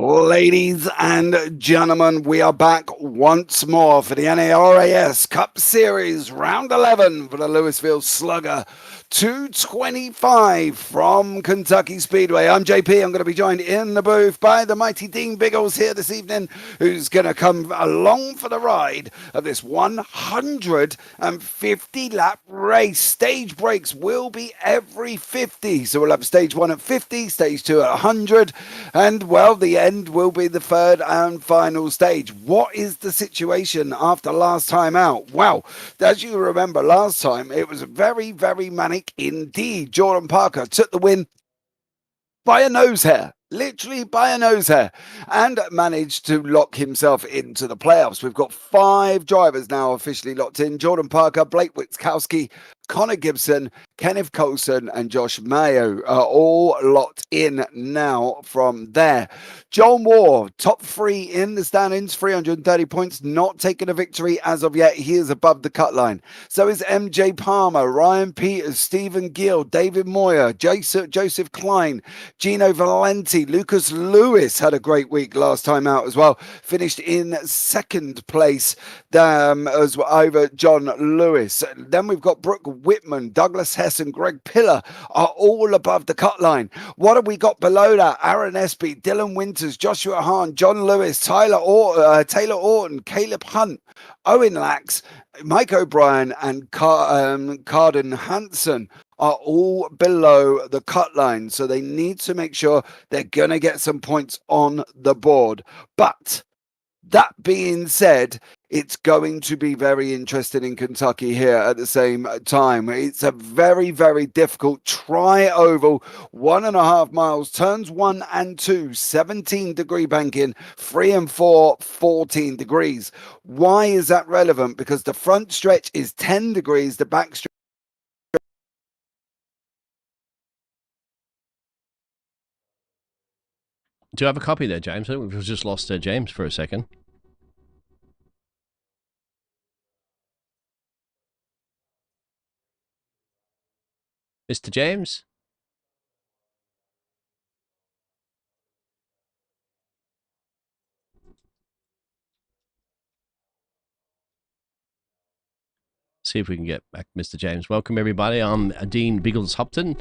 Ladies and gentlemen, we are back once more for the NARAS Cup Series, round 11 for the Louisville Slugger. 225 from Kentucky Speedway. I'm JP. I'm going to be joined in the booth by the mighty Dean Biggles here this evening, who's going to come along for the ride of this 150-lap race. Stage breaks will be every 50. So we'll have stage 1 at 50, stage 2 at 100, and, well, the end will be the third and final stage. What is the situation after last time out? Well, as you remember, last time it was very, very manic indeed. Jordan Parker took the win by a nose hair, literally by a nose hair, and managed to lock himself into the playoffs. We've got 5 drivers now officially locked in: Jordan Parker, Blake Witkowski, Connor Gibson, Kenneth Colson, and Josh Mayo are all locked in now from there. John Ward, top 3 in the standings, 330 points, not taking a victory as of yet. He is above the cut line. So is MJ Palmer, Ryan Peters, Stephen Gill, David Moyer, Joseph Klein, Gino Valenti, Lucas Lewis had a great week last time out as well. Finished in second place as over John Lewis. Then we've got Brooke Whitman, Douglas Hess, and Greg Pillar are all above the cut line. What have we got below that? Aaron Espy, Dylan Winters, Joshua Hahn, John Lewis, Taylor Orton, Caleb Hunt, Owen Lax, Mike O'Brien, and Carden Hansen are all below the cut line. So they need to make sure they're going to get some points on the board. But that being said, it's going to be very interesting in Kentucky here at the same time. It's a very, very difficult tri-oval, 1.5 miles, turns 1 and 2, 17-degree banking, 3 and 4, 14 degrees. Why is that relevant? Because the front stretch is 10 degrees, the back stretch. Do you have a copy there, James? I think we've just lost James for a second. Mr. James? See if we can get back Mr. James. Welcome, everybody. I'm Dean Biggles Hopton.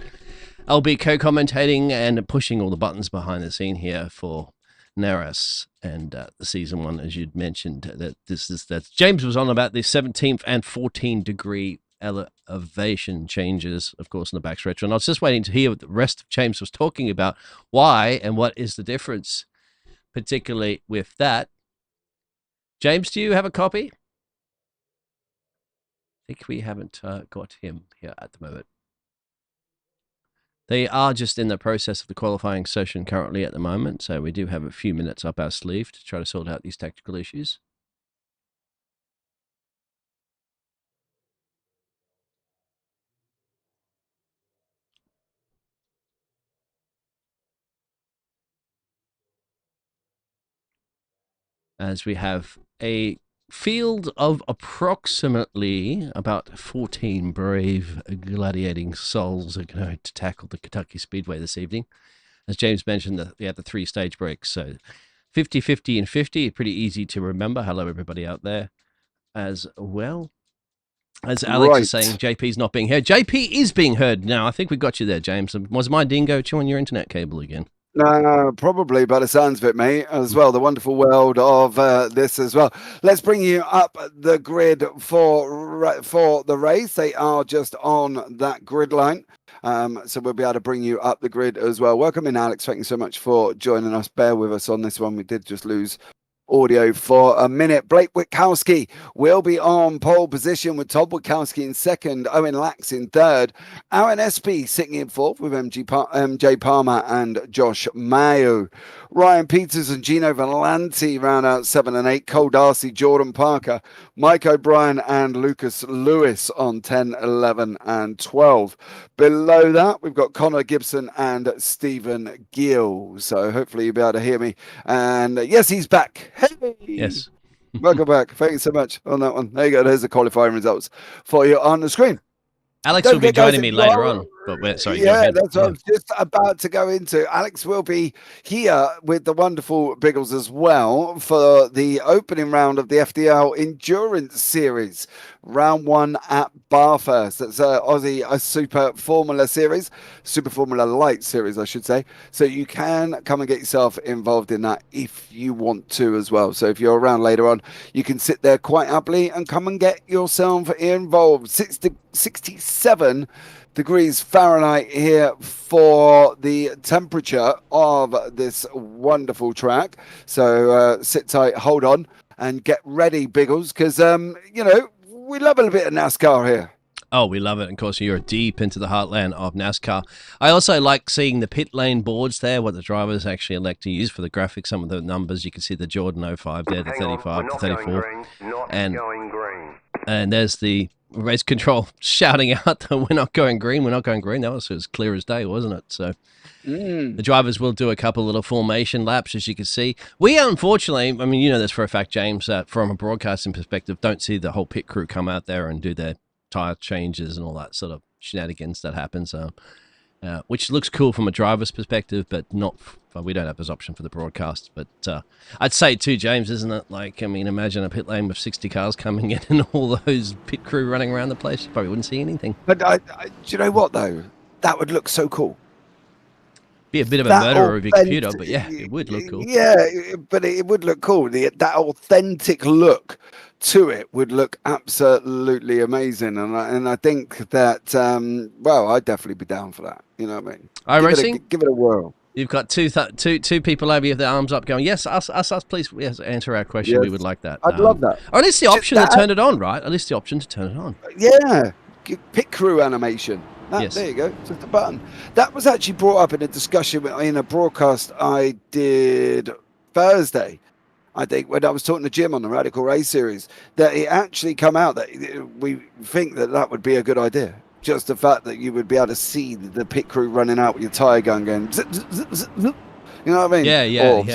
I'll be co-commentating and pushing all the buttons behind the scene here for NARAS and the season 1, as you'd mentioned. That James was on about the 17th and 14-degree elevation changes, of course, in the backstretch. And I was just waiting to hear what the rest of James was talking about. Why and what is the difference, particularly with that? James, do you have a copy? I think we haven't got him here at the moment. They are just in the process of the qualifying session currently at the moment, so we do have a few minutes up our sleeve to try to sort out these technical issues. As we have a field of approximately about 14 brave gladiating souls are going to tackle the Kentucky Speedway this evening. As James mentioned, we had the 3 stage breaks, so 50, 50, and 50, pretty easy to remember. Hello, everybody out there as well. As Alex is saying, JP's not being heard. JP is being heard now. I think we got you there, James. Was my dingo chewing your internet cable again? No, probably by the sounds of it, mate, as well. The wonderful world of this as well. Let's bring you up the grid for the race. They are just on that grid line. So we'll be able to bring you up the grid as well. Welcome in, Alex. Thank you so much for joining us. Bear with us on this one. We did just lose audio for a minute. Blake Witkowski will be on pole position with Todd Witkowski in second, Owen Lax in third, Aaron Espy sitting in fourth with MJ Palmer and Josh Mayo. Ryan Peters and Gino Valenti round out 7 and 8. Cole Darcy, Jordan Parker, Mike O'Brien and Lucas Lewis on 10, 11 and 12. Below that, we've got Connor Gibson and Stephen Gill. So hopefully you'll be able to hear me. And yes, he's back. Hey! Yes. Welcome back. Thank you so much on that one. There you go. There's the qualifying results for you on the screen. Alex will be joining me later on. But sorry, go Yeah, ahead. that's what I Yeah. was just about to go into. Alex will be here with the wonderful Biggles as well for the opening round of the FDL Endurance Series, round 1 at Bathurst. That's a Super Formula Series, Super Formula Light Series, I should say. So you can come and get yourself involved in that if you want to as well. So if you're around later on, you can sit there quite happily and come and get yourself involved. 67 degrees Fahrenheit here for the temperature of this wonderful track. So sit tight, hold on, and get ready, Biggles, because we love a bit of NASCAR here. Oh, we love it. Of course, you're deep into the heartland of NASCAR. I also like seeing the pit lane boards there, what the drivers actually elect to use for the graphics. Some of the numbers, you can see the Jordan 05 there, the 35, the 34. And there's the race control shouting out that we're not going green, we're not going green. That was as clear as day, wasn't it? So the drivers will do a couple little formation laps, as you can see. We, unfortunately, I mean, you know this for a fact, James, from a broadcasting perspective, don't see the whole pit crew come out there and do their tire changes and all that sort of shenanigans that happens, which looks cool from a driver's perspective, but not. We don't have this option for the broadcast. But I'd say too, James, isn't it? Like, I mean, imagine a pit lane with 60 cars coming in and all those pit crew running around the place. You probably wouldn't see anything. But do you know what though? That would look so cool. Be a bit of a murderer of your computer, but yeah, it would look cool. Yeah, but it would look cool. That authentic look to it would look absolutely amazing, and I think that I'd definitely be down for that. You know what I mean? Give it a whirl. You've got two people over here with their arms up going, yes, us, please, yes, answer our question. Yes. We would like that. I'd love that. Or at least the option to turn it on, right? At least the option to turn it on. Yeah, pit crew animation. Yes. There you go. Just the button. That was actually brought up in a discussion in a broadcast I did Thursday, I think, when I was talking to Jim on the Radical Race series, that it actually come out that we think that would be a good idea. Just the fact that you would be able to see the pit crew running out with your tyre gun going zip, zip, zip, zip, zip. You know what I mean? Yeah. You want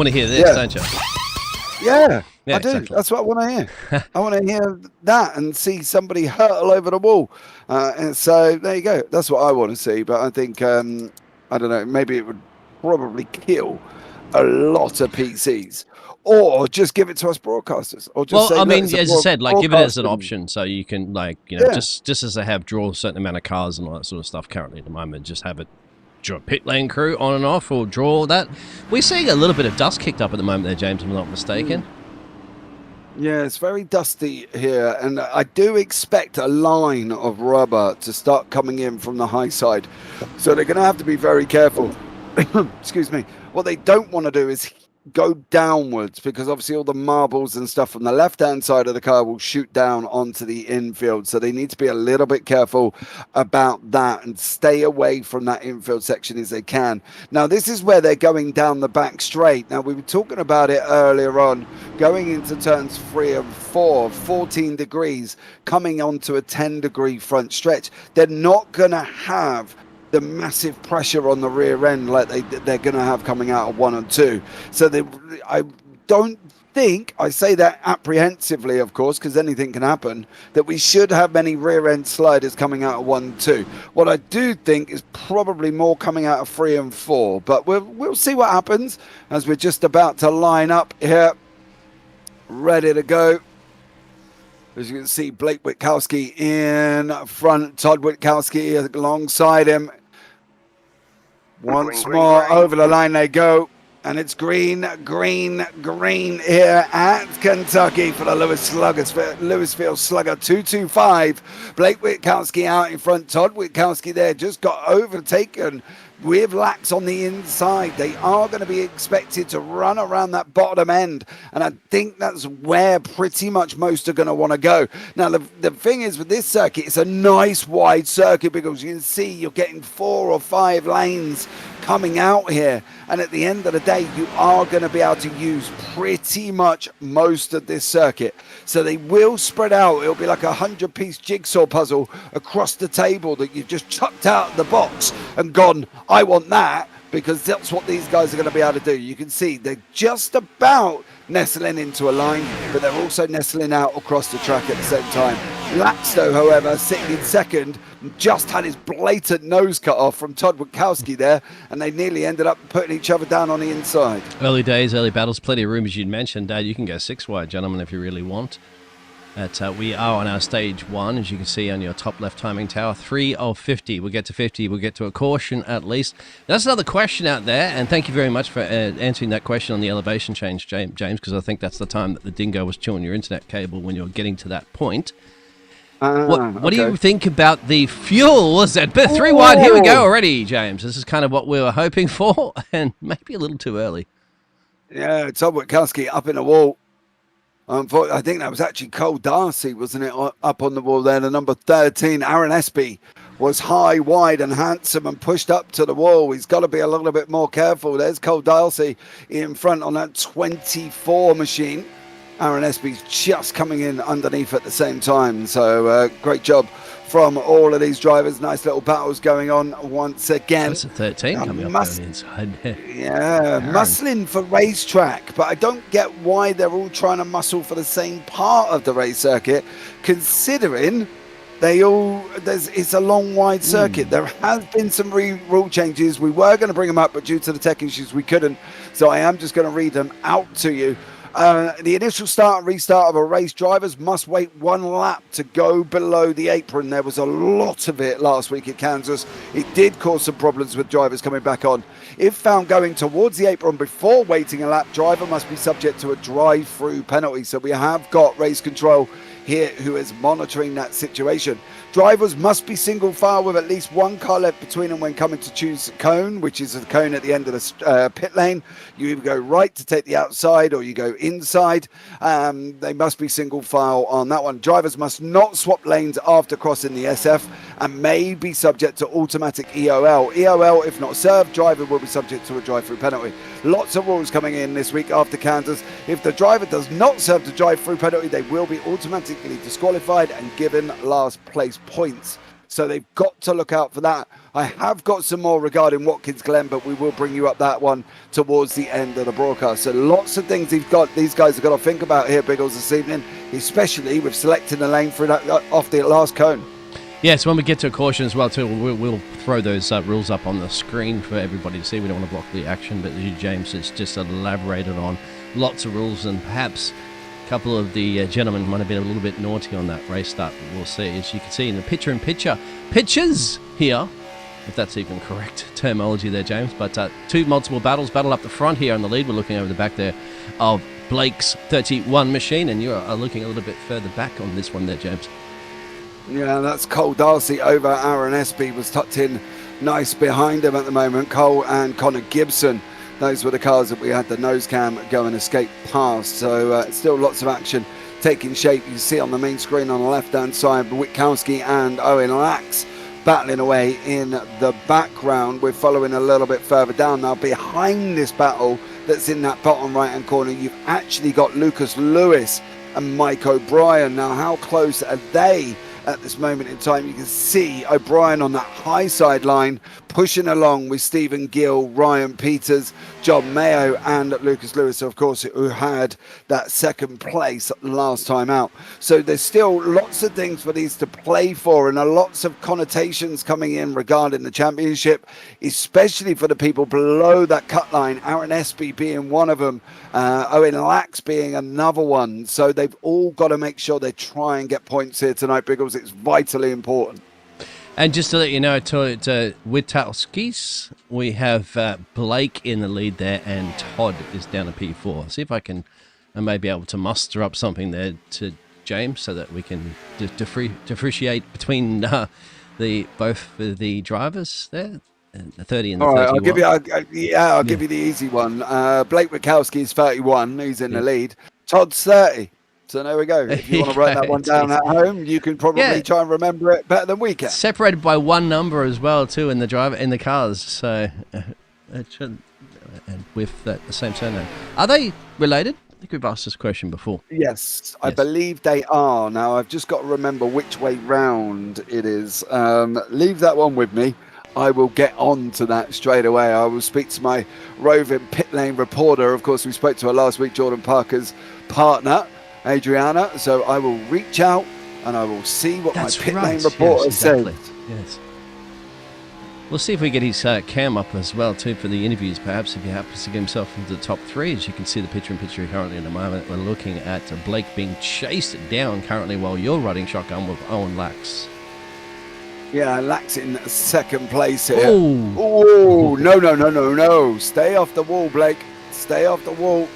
to hear this, don't you? Yeah, I do. Exactly. That's what I want to hear. I want to hear that and see somebody hurtle over the wall. And so there you go. That's what I want to see. But I think, I don't know, maybe it would probably kill a lot of PCs. Or just give it to us broadcasters. Or just say, I mean, as I said, like give it as an option, so you can, like, just as they have draw a certain amount of cars and all that sort of stuff currently at the moment, just have it draw pit lane crew on and off, or draw that. We're seeing a little bit of dust kicked up at the moment there, James, if I'm not mistaken. Yeah, it's very dusty here, and I do expect a line of rubber to start coming in from the high side, so they're going to have to be very careful. Excuse me. What they don't want to do is go downwards, because obviously all the marbles and stuff from the left-hand side of the car will shoot down onto the infield, so they need to be a little bit careful about that and stay away from that infield section as they can. Now, this is where they're going down the back straight. Now, we were talking about it earlier on, going into turns 3 and 4, 14 degrees, coming onto a 10-degree front stretch. They're not going to have the massive pressure on the rear end like they're going to have coming out of 1 and 2. So I don't think, I say that apprehensively, of course, because anything can happen, that we should have many rear end sliders coming out of 1 and 2. What I do think is probably more coming out of 3 and 4, but we'll see what happens as we're just about to line up here, ready to go. As you can see, Blake Witkowski in front, Todd Witkowski alongside him. Once more, over the line they go. And it's green, green, green here at Kentucky for the Louisville Slugger 225. Blake Witkowski out in front. Todd Witkowski there just got overtaken with lax on the inside. They are going to be expected to run around that bottom end, and I think that's where pretty much most are going to want to go. Now, the thing is with this circuit, it's a nice wide circuit, because you can see you're getting 4 or 5 lanes coming out here, and at the end of the day, you are going to be able to use pretty much most of this circuit. So they will spread out. It'll be like a 100-piece jigsaw puzzle across the table that you've just chucked out of the box and gone, I want that, because that's what these guys are going to be able to do. You can see they're just about nestling into a line, but they're also nestling out across the track at the same time. Laxto, however, sitting in second, just had his blatant nose cut off from Todd Witkowski there, and they nearly ended up putting each other down on the inside. Early days, early battles, plenty of room, as you'd mentioned. You can go 6 wide, gentlemen, if you really want. We are on our stage 1, as you can see on your top left timing tower. 3 of 50. We'll get to 50. We'll get to a caution at least. That's another question out there, and thank you very much for answering that question on the elevation change, James, because I think that's the time that the dingo was chewing your internet cable when you were getting to that point. What do you think about the fuels at 3 wide? Here we go already, James. This is kind of what we were hoping for, and maybe a little too early. Yeah, Todd Witkowski up in the wall. I think that was actually Cole Darcy, wasn't it, up on the wall there? The number 13, Aaron Espy, was high, wide and handsome and pushed up to the wall. He's got to be a little bit more careful. There's Cole Darcy in front on that 24 machine. Aaron Espy's just coming in underneath at the same time. So great job from all of these drivers. Nice little battles going on once again. That's a 13 coming up on the inside there. Yeah, muscling for racetrack, but I don't get why they're all trying to muscle for the same part of the race circuit, considering it's a long, wide circuit. There has been some rule changes. We were going to bring them up, but due to the tech issues, we couldn't. So I am just going to read them out to you. The initial start and restart of a race, drivers must wait 1 lap to go below the apron. There was a lot of it last week at Kansas. It did cause some problems with drivers coming back on. If found going towards the apron before waiting a lap, driver must be subject to a drive-through penalty. So we have got race control here who is monitoring that situation. Drivers must be single file with at least 1 car left between them when coming to choose a cone, which is a cone at the end of the pit lane. You either go right to take the outside or you go inside. They must be single file on that one. Drivers must not swap lanes after crossing the SF and may be subject to automatic EOL. EOL, if not served, driver will be subject to a drive-through penalty. Lots of rules coming in this week after Kansas. If the driver does not serve the drive-through penalty, they will be automatically disqualified and given last place points. So they've got to look out for that. I have got some more regarding Watkins Glen, but we will bring you up that one towards the end of the broadcast. So lots of things these guys have got to think about here, Biggles, this evening, especially with selecting the lane for that off the last cone. Yes, when we get to a caution as well, too, we'll throw those rules up on the screen for everybody to see. We don't want to block the action, but James has just elaborated on lots of rules, and perhaps a couple of the gentlemen might have been a little bit naughty on that race start. We'll see. As you can see in the pictures here, if that's even correct terminology there, James. But 2 multiple battles, battle up the front here on the lead. We're looking over the back there of Blake's 31 machine, and you are looking a little bit further back on this one there, James. Yeah, that's Cole Darcy over Aaron Espy, was tucked in nice behind him at the moment. Cole and Connor Gibson, those were the cars that we had the nose cam go and escape past. So still lots of action taking shape. You can see on the main screen on the left-hand side, Witkowski and Owen Lax battling away in the background. We're following a little bit further down now. Behind this battle that's in that bottom right-hand corner, you've actually got Lucas Lewis and Mike O'Brien. Now, how close are they at this moment in time? You can see O'Brien on that high side line pushing along with Stephen Gill, Ryan Peters, John Mayo and Lucas Lewis, of course, who had that second place last time out. So there's still lots of things for these to play for, and lots of connotations coming in regarding the championship, especially for the people below that cut line, Aaron Espy being one of them, Owen Lax being another one. So they've all got to make sure they try and get points here tonight, because it's vitally important. And just to let you know, to Witkowski's, we have Blake in the lead there, and Todd is down to P4. See if I can maybe able to muster up something there to James, so that we can differentiate between both the drivers there, the 30 and the 31. All right, I'll give you the easy one. Blake Witkowski is 31. He's in the lead. Todd's 30. So there we go. If you want to write that one down at home, you can probably try and remember it better than we can. Separated by 1 number as well, too, in the cars. So it should, and with the same surname. Are they related? I think we've asked this question before. Yes, I believe they are. Now I've just got to remember which way round it is. Leave that one with me. I will get on to that straight away. I will speak to my roving pit lane reporter. Of course, we spoke to her last week, Jordan Parker's partner, Adriana. So I will reach out and I will see what That's my pit right. lane reporter Yes, exactly. says. Yes. We'll see if we get his cam up as well too for the interviews, perhaps, if he happens to get himself into the top 3. As you can see the picture-in-picture currently at the moment, we're looking at Blake being chased down currently while you're riding shotgun with Owen Lax. Yeah, Lax in second place here. Oh, no. Stay off the wall, Blake. Stay off the wall.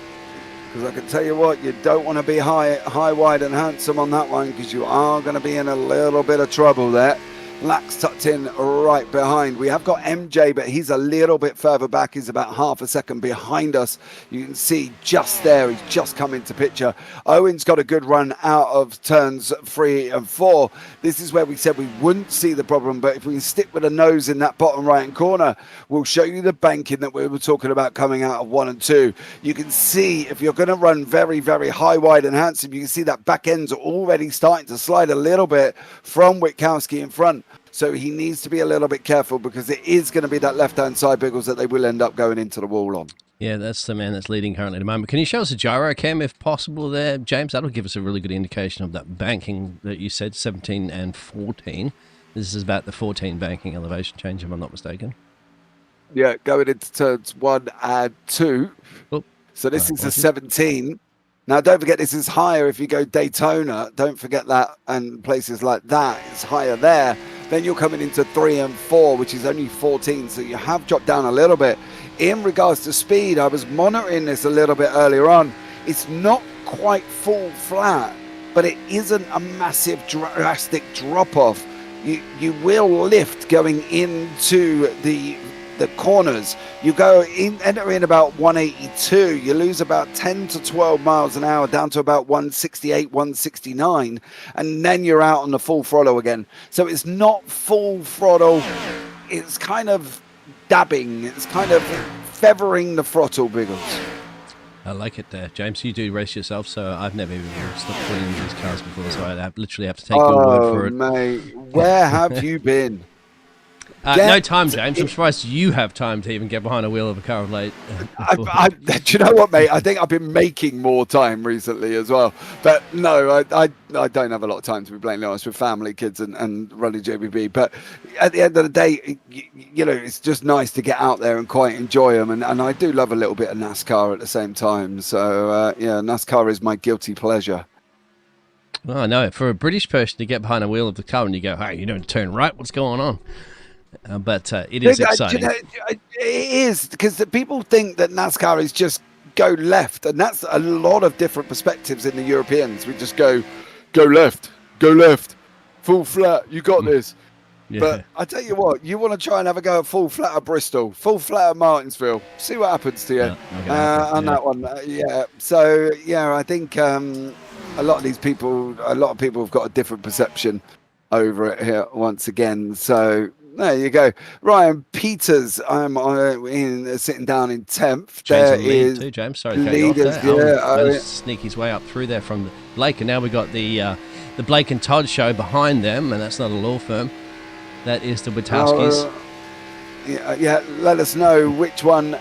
Because I can tell you what, you don't want to be high, wide and handsome on that one, because you are going to be in a little bit of trouble there. Lax tucked in right behind. We have got MJ, but he's a little bit further back. He's about half a second behind us. You can see just there, he's just come into picture. Owen's got a good run out of turns 3 and 4. This is where we said we wouldn't see the problem, but if we can stick with a nose in that bottom right-hand corner, we'll show you the banking that we were talking about coming out of 1 and 2. You can see if you're going to run very, very high, wide and handsome, you can see that back end's already starting to slide a little bit from Witkowski in front. So he needs to be a little bit careful, because it is going to be that left-hand side, Biggles, that they will end up going into the wall on. yeah, that's the man that's leading currently at the moment. Can you show us a gyro cam if possible there, James? That'll give us a really good indication of that banking that you said, 17 and 14. This is about the 14 banking elevation change, if I'm not mistaken. Yeah, going into turns 1 and 2. Oh, So this is a 17. Now, don't forget, this is higher if you go Daytona. Don't forget that, and places like that, it's higher there. Then you're coming into 3 and 4, which is only 14. So you have dropped down a little bit. In regards to speed, I was monitoring this a little bit earlier on. It's not quite full flat, but it isn't a massive drastic drop-off. You will lift going into the corners. You go in, enter in about 182. You lose about 10 to 12 miles an hour down to about 168, 169, and then you're out on the full throttle again. So it's not full throttle. It's kind of dabbing. It's kind of feathering the throttle, Biggles. I like it there, James. You do race yourself, so I've never even stopped putting in these cars before, so I literally have to take your word for it. Mate, where have you been? No time, James. I'm surprised you have time to even get behind a wheel of a car of late. Do you know what, mate? I think I've been making more time recently as well. But no, I don't have a lot of time, to be blatantly honest, with family, kids, and running JPB. But at the end of the day, you know, it's just nice to get out there and quite enjoy them. And I do love a little bit of NASCAR at the same time. So, yeah, NASCAR is my guilty pleasure. Well, I know. For a British person to get behind a wheel of the car and you go, hey, you don't turn right, what's going on? But it is exciting. It is, because people think that NASCAR is just go left, and that's a lot of different perspectives in the Europeans. We just go left, full flat, you got this. Yeah. But I tell you what, you want to try and have a go at full flat at Bristol, full flat at Martinsville, see what happens to you on that one. Yeah, so yeah, I think a lot of people have got a different perception over it here once again. So there you go. Ryan Peters, I'm sitting down in 10th. There is too, James. Sorry to cut you off there. Yeah, sneak his way up through there from Blake, and now we got the Blake and Todd show behind them, and that's not a law firm. That is the Witowskis. Yeah, let us know which one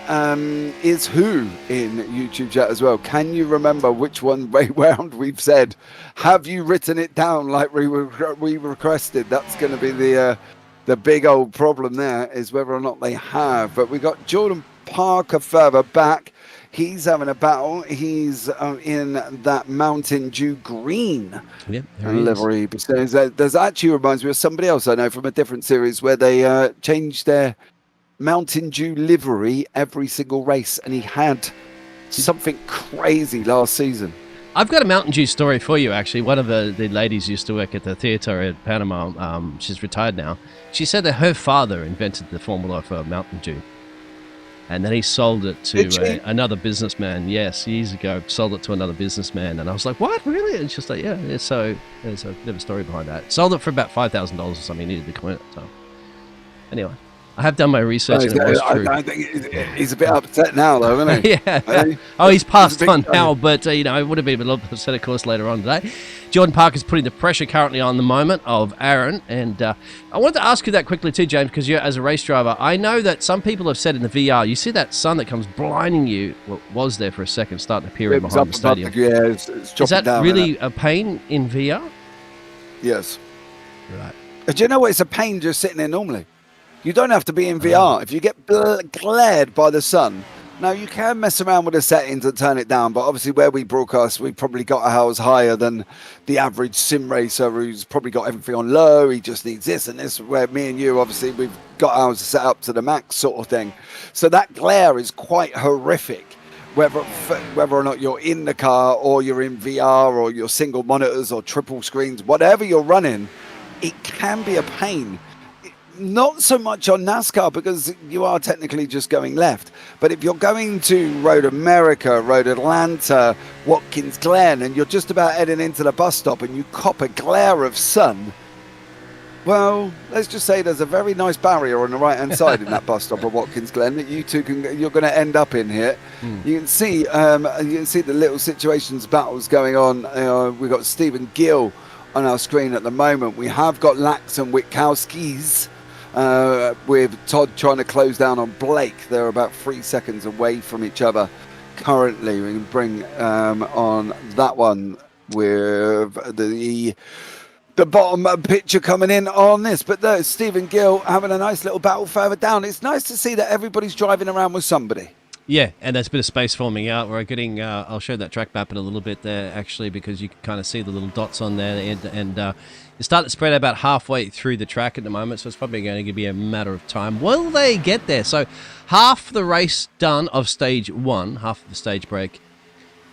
is who in YouTube chat as well. Can you remember which one way round we've said? Have you written it down like we requested? That's going to be the big old problem there, is whether or not they have. But we got Jordan Parker further back. He's having a battle. He's in that Mountain Dew green livery. There's actually reminds me of somebody else I know from a different series where they changed their Mountain Dew livery every single race, and he had something crazy last season. I've got a Mountain Dew story for you, actually. One of the ladies used to work at the theatre at Panama. She's retired now. She said that her father invented the formula for Mountain Dew. And then he sold it to another businessman. Yes, years ago, sold it to another businessman. And I was like, what, really? And she's like, yeah. So there's a bit of a story behind that. Sold it for about $5,000 or something. He needed to coin it. So anyway, I have done my research, and it was true. I think he's a bit upset now, though, isn't he? Yeah. He's passed on now, but it would have been a little upset, of course, later on today. Jordan Parker's putting the pressure currently on the moment of Aaron, and I wanted to ask you that quickly too, James, because you're as a race driver. I know that some people have said in the VR, you see that sun that comes blinding you, well, was there for a second, starting to appear in behind the stadium. Yeah, it's is that down, really a pain in VR? Yes. Right. Do you know what? It's a pain just sitting there normally. You don't have to be in VR. If you get glared by the sun, now you can mess around with the settings and turn it down, but obviously where we broadcast, we've probably got ours higher than the average sim racer who's probably got everything on low. He just needs this and this, where me and you, obviously, we've got ours set up to the max sort of thing. So that glare is quite horrific. Whether or not you're in the car or you're in VR or you're single monitors or triple screens, whatever you're running, it can be a pain. Not so much on NASCAR because you are technically just going left. But if you're going to Road America, Road Atlanta, Watkins Glen, and you're just about heading into the bus stop and you cop a glare of sun, well, let's just say there's a very nice barrier on the right-hand side in that bus stop at Watkins Glen that you're going to end up in here. You can see the little situations battles going on. We've got Stephen Gill on our screen at the moment. We have got Lax and Witkowski's. With Todd trying to close down on Blake. They're about 3 seconds away from each other currently. We can bring on that one with the bottom picture coming in on this. But there's Stephen Gill having a nice little battle further down. It's nice to see that everybody's driving around with somebody. Yeah, and there's a bit of space forming out. We're getting, I'll show that track map in a little bit there, actually, because you can kind of see the little dots on there. And it's starting to spread about halfway through the track at the moment, so it's probably going to be a matter of time. Will they get there? So half the race done of stage 1, half of the stage break.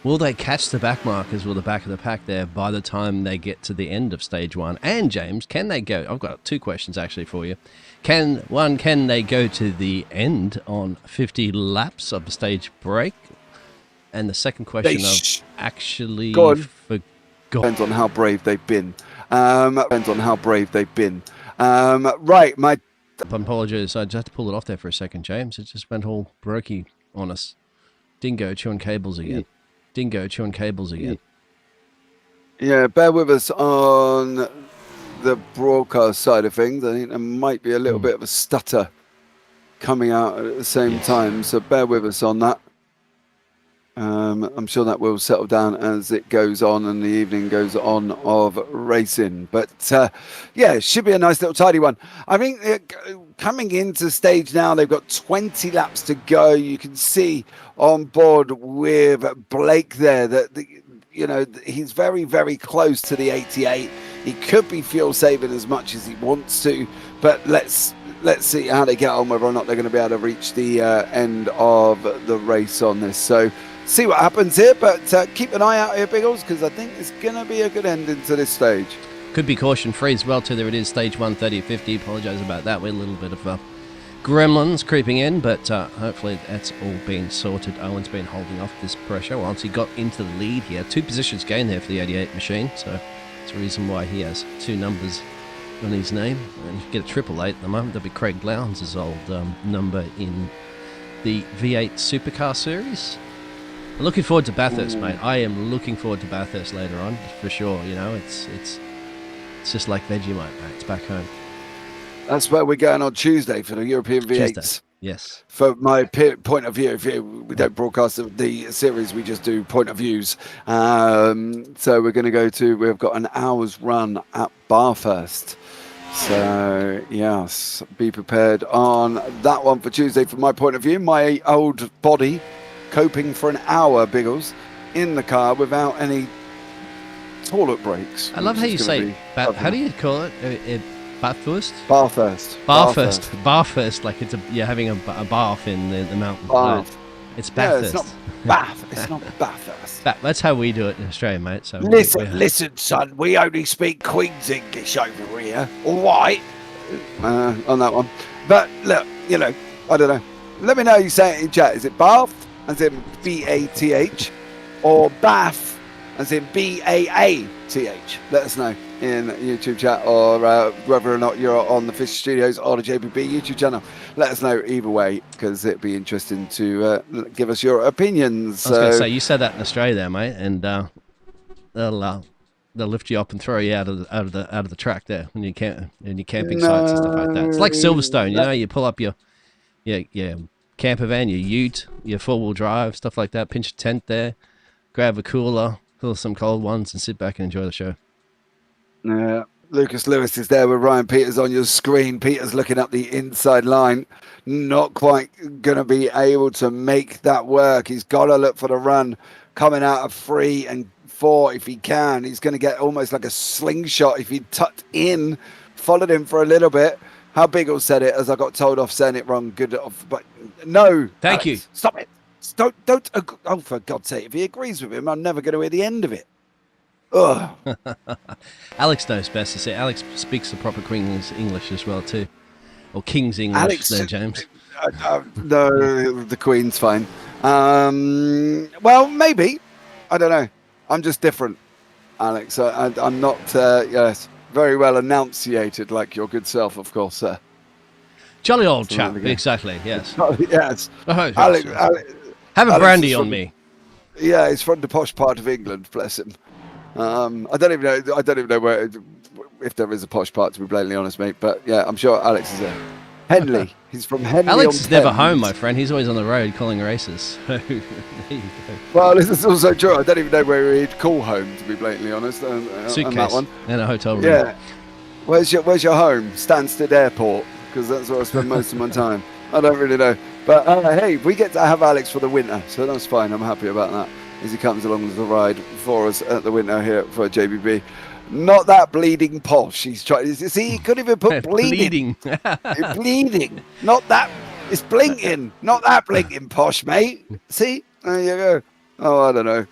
Will they catch the back markers or the back of the pack there by the time they get to the end of stage 1? And, James, can they go? I've got 2 questions, actually, for you. Can they go to the end on 50 laps of the stage break? And the second question actually depends on how brave they've been. Right, my... I apologize. I just had to pull it off there for a second, James. It just went all brokey on us. Dingo chewing cables again. Yeah, bear with us on the broadcast side of things. I think there might be a little bit of a stutter coming out at the same time, so bear with us on that. I'm sure that will settle down as it goes on and the evening goes on of racing. But yeah, it should be a nice little tidy one. I think coming into stage now, they've got 20 laps to go. You can see on board with Blake there that he's very, very close to the 88. He could be fuel saving as much as he wants to, but let's see how they get on, whether or not they're going to be able to reach the end of the race on this. So see what happens here, but keep an eye out here, Biggles, because I think it's going to be a good ending to this stage. Could be caution free as well, too. There it is, stage 1:30:50. Apologise about that. We're a little bit of gremlins creeping in, but hopefully that's all been sorted. Owen's been holding off this pressure once he got into the lead here. 2 positions gained there for the 88 machine, so that's the reason why he has 2 numbers on his name. And if you get a 888 at the moment, that'll be Craig Lowndes' old number in the V8 Supercar Series. I'm looking forward to Bathurst, mate. I am looking forward to Bathurst later on, for sure. It's just like Vegemite, mate. It's back home. That's where we're going on Tuesday for the European V8s. Tuesday. Yes. For my point of view, we don't broadcast the series, we just do point of views. So we're going to we've got an hour's run at Bathurst. So, yes, be prepared on that one for Tuesday from my point of view. My old body coping for an hour, Biggles, in the car without any toilet breaks. I love how you say, how do you call it? Bathurst? Bathurst, like you're having a bath in the mountain. Bath. It's Bathurst. Yeah, it's not Bath. It's not Bathurst. That's how we do it in Australia, mate. So listen, son. We only speak Queen's English over here. All right. On that one. But look, I don't know. Let me know you say it in chat. Is it Bath, as in B-A-T-H, or Bath, as in B-A-A-T-H? Let us know in YouTube chat, or whether or not you're on the Fish Studios or the JPB YouTube channel. Let us know either way, because it'd be interesting to give us your opinions. I was going to say, you said that in Australia there, mate, and they'll lift you up and throw you out of the track there when you in your camping sites and stuff like that. It's like Silverstone, you pull up your camper van, your ute, your 4-wheel drive, stuff like that, pinch a tent there, grab a cooler, fill some cold ones, and sit back and enjoy the show. Yeah, Lucas Lewis is there with Ryan Peters on your screen. Peters looking up the inside line. Not quite going to be able to make that work. He's got to look for the run coming out of 3 and 4 if he can. He's going to get almost like a slingshot if he tucked in. Followed him for a little bit. How Biggles said it, as I got told off saying it wrong. Good off, but no. Thank you. Stop it. Don't. Oh, for God's sake! If he agrees with him, I'm never going to hear the end of it. Ugh. Alex knows best to say. Alex speaks the proper Queen's English as well too, or King's English. Alex, there, James. No, the Queen's fine. Well, maybe. I don't know. I'm just different, Alex. I'm not. Yes, very well enunciated, like your good self, of course, sir. Jolly old chap. Exactly. Yes. Yes. Alex, have a brandy on me. Yeah, he's from the posh part of England. Bless him. I don't even know where, if there is a posh part, to be blatantly honest, mate. But yeah, I'm sure Alex is there. Henley. He's from Henley. Alex is never home, my friend. He's always on the road calling races. There you go. Well, this is also true. I don't even know where he'd call home, to be blatantly honest. Suitcase on that one. And a hotel room. Yeah. Where's your home? Stansted Airport, because that's where I spend most of my time. I don't really know. But hey, we get to have Alex for the winter, so that's fine. I'm happy about that as he comes along the ride for us at the winter here for JPB. Not that bleeding posh. He's trying. See, he couldn't even put bleeding. Bleeding. Not that. It's blinking. Not that blinking posh, mate. See? There you go. Oh, I don't know.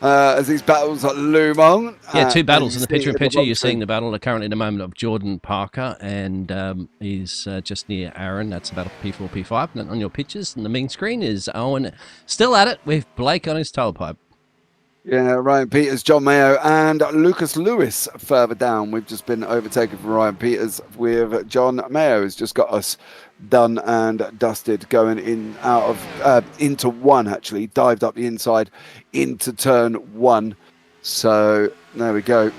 As these battles loom on. Yeah, 2 battles in the picture-in-picture. You're seeing the battle currently in the moment of Jordan Parker, and he's just near Aaron. That's about P4, P5. And on your pictures, and the main screen is Owen still at it with Blake on his tailpipe. Yeah, Ryan Peters, John Mayo, and Lucas Lewis further down. We've just been overtaken from Ryan Peters with John Mayo, who's just got us done and dusted, going into 1, actually. Dived up the inside into turn 1. So there we go.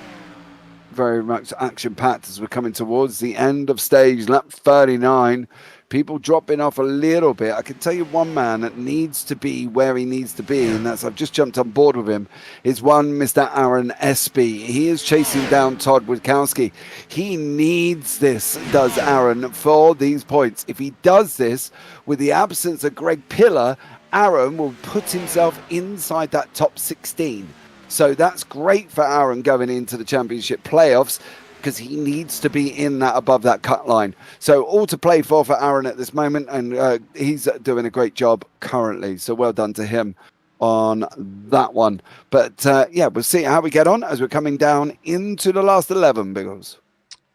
Very much action-packed as we're coming towards the end of stage, lap 39. People dropping off a little bit. I can tell you one man that needs to be where he needs to be, and that's, I've just jumped on board with him, is one Mr. Aaron Espy. He is chasing down Todd Witkowski. He needs this, does Aaron, for these points. If he does this with the absence of Greg Pillar, Aaron will put himself inside that top 16. So that's great for Aaron going into the championship playoffs, because he needs to be in that above that cut line. So all to play for Aaron at this moment, and he's doing a great job currently. So well done to him on that one. But yeah, we'll see how we get on as we're coming down into the last 11, Biggles.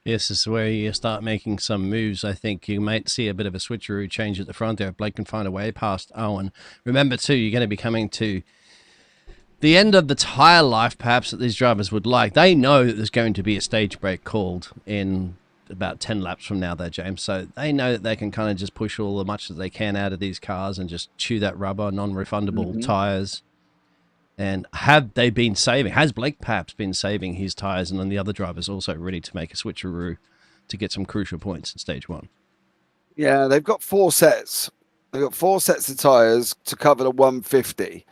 Yes, this is where you start making some moves. I think you might see a bit of a switcheroo change at the front there. If Blake can find a way past Owen. Remember, too, you're going to be coming to the end of the tyre life, perhaps, that these drivers would like. They know that there's going to be a stage break called in about 10 laps from now there, James. So they know that they can kind of just push all the much that they can out of these cars and just chew that rubber, non-refundable tyres. And have they been saving? Has Blake perhaps been saving his tyres, and then the other drivers also ready to make a switcheroo to get some crucial points in stage 1? Yeah, they've got 4 sets. They've got 4 sets of tyres to cover the 150.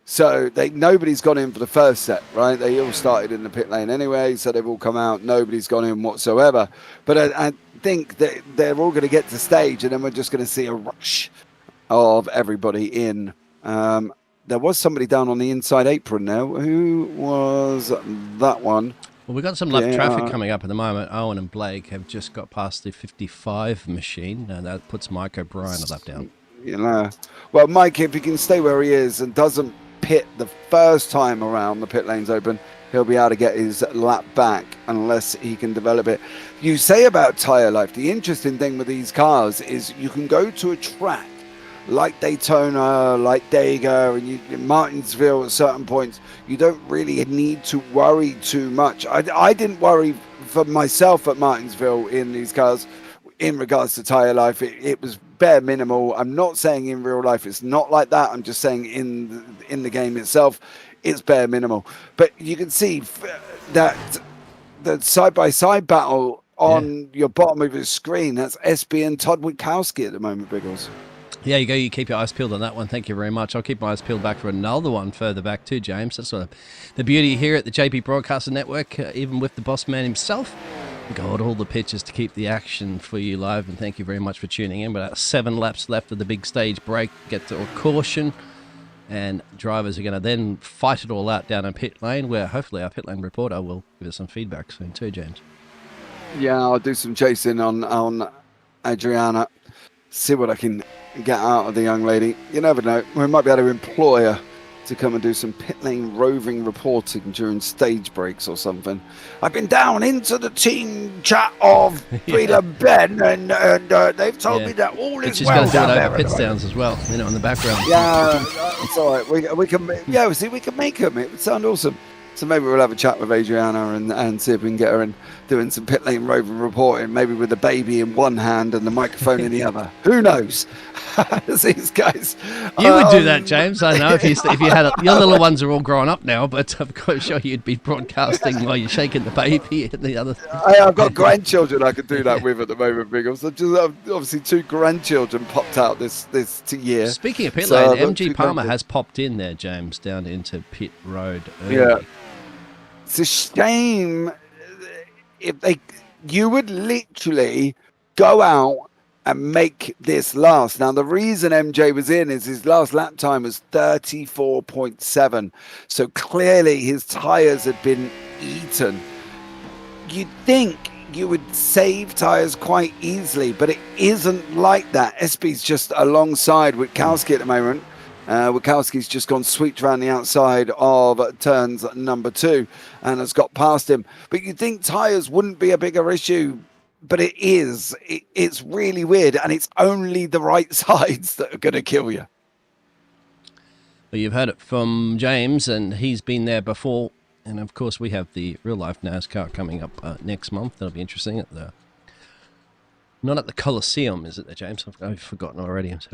So nobody's gone in for the first set, right? They all started in the pit lane anyway, so they've all come out. Nobody's gone in whatsoever. But I think that they're all going to get to stage, and then we're just going to see a rush of everybody in. There was somebody down on the inside apron now. Who was that one? Well, we've got some lap traffic coming up at the moment. Owen and Blake have just got past the 55 machine, and that puts Mike O'Brien a lap down. You know, well, Mike, if he can stay where he is and doesn't pit the first time around the pit lane's open, he'll be able to get his lap back unless he can develop it. You say about tyre life, the interesting thing with these cars is you can go to a track like Daytona, like Dega, and in Martinsville at certain points, you don't really need to worry too much. I didn't worry for myself at Martinsville in these cars in regards to tyre life. It was bare minimal. I'm not saying in real life it's not like that. I'm just saying in the game itself, it's bare minimal. But you can see that the side-by-side battle on your bottom of your screen, that's SB and Todd Witkowski at the moment, Biggles. Yeah, you go. You keep your eyes peeled on that one. Thank you very much. I'll keep my eyes peeled back for another one further back too, James. That's sort of the beauty here at the JP Broadcasting Network, even with the boss man himself. We got all the pictures to keep the action for you live, and thank you very much for tuning in. But 7 laps left of the big stage break. Get to a caution, and drivers are going to then fight it all out down in pit lane, where hopefully our pit lane reporter will give us some feedback soon too, James. Yeah, I'll do some chasing on Adriana. See what I can get out of the young lady. You never know. We might be able to employ her to come and do some pit lane roving reporting during stage breaks or something. I've been down into the team chat of Peter Ben, and they've told me that all is she's well. She's going to do it over pit downs as well, in the background. Yeah, it's all right. We can we can make them. It would sound awesome. So maybe we'll have a chat with Adriana and see if we can get her in doing some pit lane roving reporting, maybe with the baby in one hand and the microphone in the other. Who knows? These guys. You would do that, James. I know if you had your little ones are all grown up now, but I'm quite sure you'd be broadcasting while you're shaking the baby and the other. I've got grandchildren I could do that with at the moment, Biggles. Obviously 2 grandchildren popped out this year. Speaking of pit lane, MG Palmer has popped in there, James, down into pit road early. Yeah. It's a shame if you would literally go out and make this last. Now, the reason MJ was in is his last lap time was 34.7. So clearly his tyres had been eaten. You'd think you would save tyres quite easily, but it isn't like that. SB's just alongside Witkowski at the moment. Witkowski's just gone swept around the outside of turns number 2 and has got past him. But you'd think tyres wouldn't be a bigger issue, but it is. It's really weird, and it's only the right sides that are going to kill you. Well, you've heard it from James, and he's been there before. And, of course, we have the real-life NASCAR coming up next month. That'll be interesting. Not at the Coliseum, is it there, James? I've forgotten already. I'm so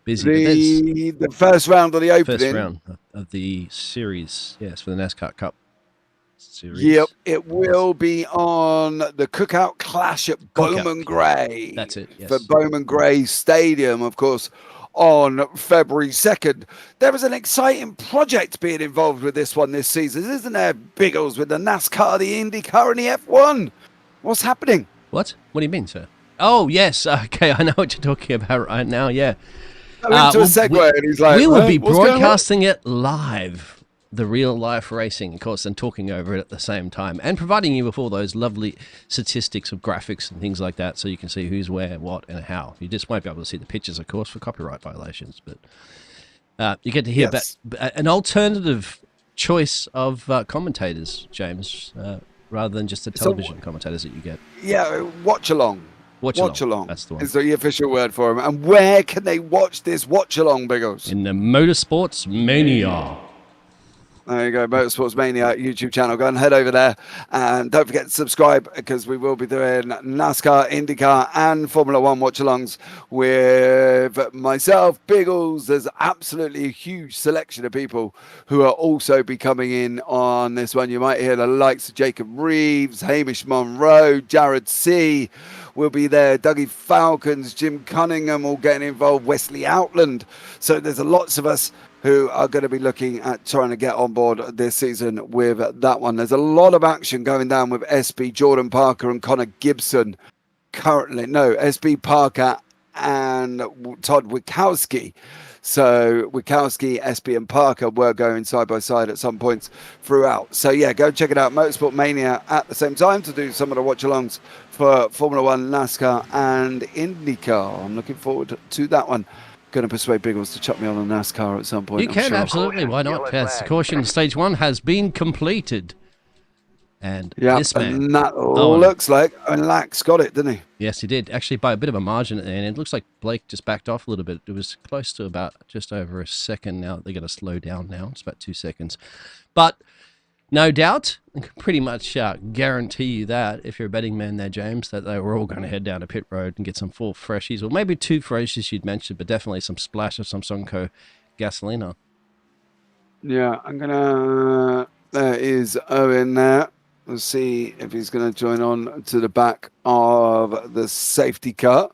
busy. The first round of the opening. First round of the series, yes, for the NASCAR Cup series. Yep, it will be on the Cookout Clash at Bowman Gray. That's it, yes. For Bowman Gray Stadium, of course, on February 2nd. There is an exciting project being involved with this one this season, isn't there, Biggles, with the NASCAR, the IndyCar, and the F1? What's happening? What? What do you mean, sir? Oh, yes. Okay, I know what you're talking about right now, yeah. Into a segue, and he's like, we will be broadcasting it live, the real life racing, of course, and talking over it at the same time, and providing you with all those lovely statistics of graphics and things like that, so you can see who's where, what, and how. You just won't be able to see the pictures, of course, for copyright violations, but you get to hear an alternative choice of commentators, James, rather than just the television commentators that you get. Yeah, watch along. Watch along. That's the one. Is the official word for him. And where can they watch this watch along, Biggles? In the Motorsports Mania. There you go, Motorsports Mania YouTube channel. Go and head over there. And don't forget to subscribe, because we will be doing NASCAR, IndyCar, and Formula One watch-alongs with myself, Biggles. There's absolutely a huge selection of people who are also be coming in on this one. You might hear the likes of Jacob Reeves, Hamish Monroe, Jared C. will be there, Dougie Falcons, Jim Cunningham, all getting involved, Wesley Outland. So there's lots of us who are going to be looking at trying to get on board this season with that one. There's a lot of action going down with SB, Jordan Parker, and Connor Gibson currently. No, SB Parker and Todd Witkowski. So Witkowski, SB, and Parker were going side by side at some points throughout. So yeah, go check it out. Motorsport Mania at the same time to do some of the watch-alongs for Formula One, NASCAR, and IndyCar. I'm looking forward to that one. Going to persuade Biggles to chuck me on a NASCAR at some point. You can, absolutely. Why not? Yes, caution stage 1 has been completed. And this man... and that looks like Lax got it, didn't he? Yes, he did. Actually, by a bit of a margin at the end. It looks like Blake just backed off a little bit. It was close to about just over a second now. They're going to slow down now. It's about 2 seconds. But no doubt, I can pretty much guarantee you that, if you're a betting man there, James, that they were all going to head down to pit road and get some 4 freshies, or maybe 2 freshies you'd mentioned, but definitely some splash of some Sunco gasolina. Yeah, I'm going to... There is Owen there. We'll see if he's going to join on to the back of the safety car.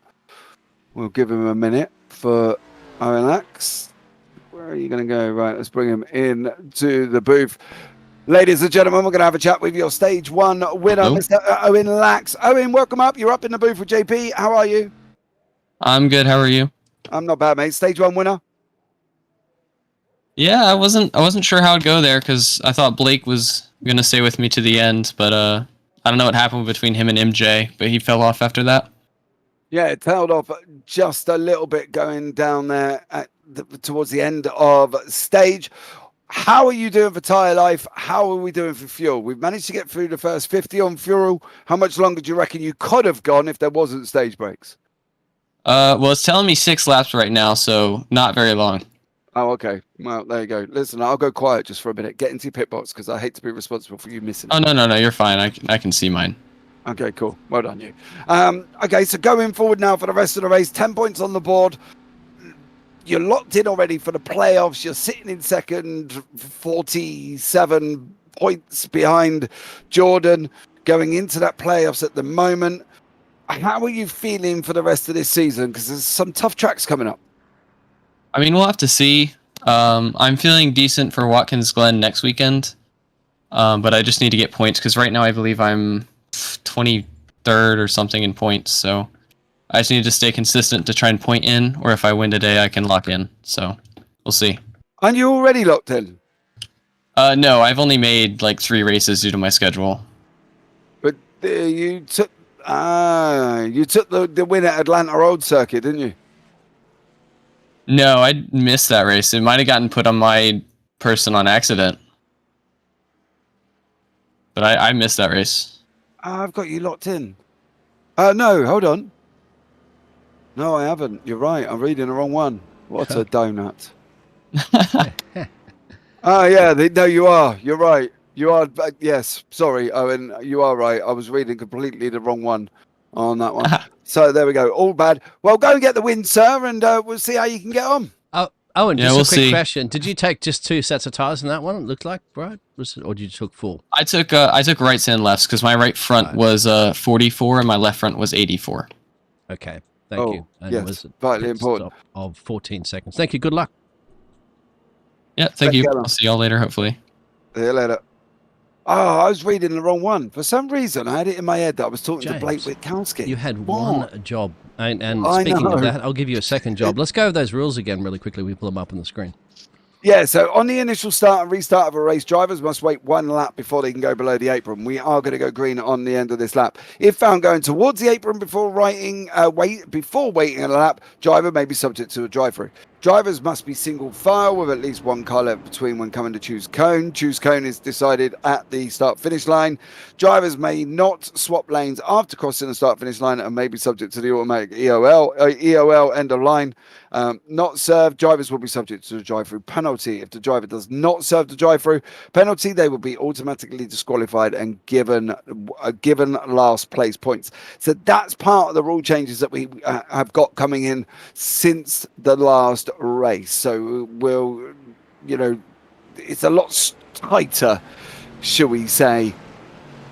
We'll give him a minute for Owen Lax. Where are you going to go? Right, let's bring him in to the booth. Ladies and gentlemen, we're going to have a chat with your stage 1 winner, Hello. Mr. Owen Lax. Owen, welcome up. You're up in the booth with JP. How are you? I'm good. How are you? I'm not bad, mate. Stage 1 winner? Yeah, I wasn't sure how it'd go there because I thought Blake was gonna stay with me to the end, but I don't know what happened between him and MJ, but he fell off after that. Yeah, it tailed off just a little bit going down there towards the end of stage. How are you doing for tire life? How are we doing for fuel? We've managed to get through the first 50 on fuel. How much longer do you reckon you could have gone if there wasn't stage breaks? Well, it's telling me 6 laps right now, so not very long. Oh, okay. Well, there you go. Listen, I'll go quiet just for a minute. Get into your pit box because I hate to be responsible for you missing it. Oh, no, you're fine. I can see mine. Okay, cool. Well done, you. Okay, so going forward now for the rest of the race, 10 points on the board. You're locked in already for the playoffs. You're sitting in second, 47 points behind Jordan going into that playoffs at the moment. How are you feeling for the rest of this season? Because there's some tough tracks coming up. I mean, we'll have to see. I'm feeling decent for Watkins Glen next weekend, but I just need to get points because right now I believe I'm 23rd or something in points, so I just need to stay consistent to try and point in, or if I win today, I can lock in. So we'll see. Aren't you already locked in? No, I've only made like 3 races due to my schedule. But you took the win at Atlanta Road Circuit, didn't you? No, I missed that race. It might have gotten put on my person on accident. But I missed that race. I've got you locked in. No, hold on. No, I haven't. You're right. I'm reading the wrong one. What a donut. Oh, yeah. No, you are. You're right. You are. Yes. Sorry, Owen. You are right. I was reading completely the wrong one on that one. So there we go. All bad. Well, go and get the win, sir, and we'll see how you can get on. Oh, and Yeah, just we'll a quick see. question. Did you take just 2 sets of tires in that one? It looked like, right? Or did you took 4? I took rights and lefts because my right front was 44 and my left front was 84. Okay. Thank you. And yes, it was a vitally pit important. stop of 14 seconds. Thank you. Good luck. Yeah, thank you. I'll see y'all later, hopefully. See you later. Oh, I was reading the wrong one. For some reason, I had it in my head that I was talking to Blake Witkowski. You had one job. And speaking of that, I'll give you a second job. Let's go over those rules again really quickly. We pull them up on the screen. Yeah, so on the initial start and restart of a race, drivers must wait 1 lap before they can go below the apron. We are going to go green on the end of this lap. If found going towards the apron before waiting a lap, driver may be subject to a drive-through. Drivers must be single file with at least 1 car left between when coming to choose cone. Choose cone is decided at the start-finish line. Drivers may not swap lanes after crossing the start-finish line and may be subject to the automatic EOL end of line. Not served, drivers will be subject to the drive-through penalty. If the driver does not serve the drive-through penalty, they will be automatically disqualified and given last place points. So that's part of the rule changes that we have got coming in since the last race. So it's a lot tighter, shall we say,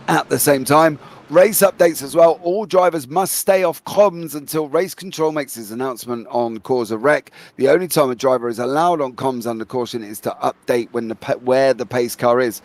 at the same time. Race updates as well. All drivers must stay off comms until race control makes his announcement on cause of wreck. The only time a driver is allowed on comms under caution is to update where the pace car is.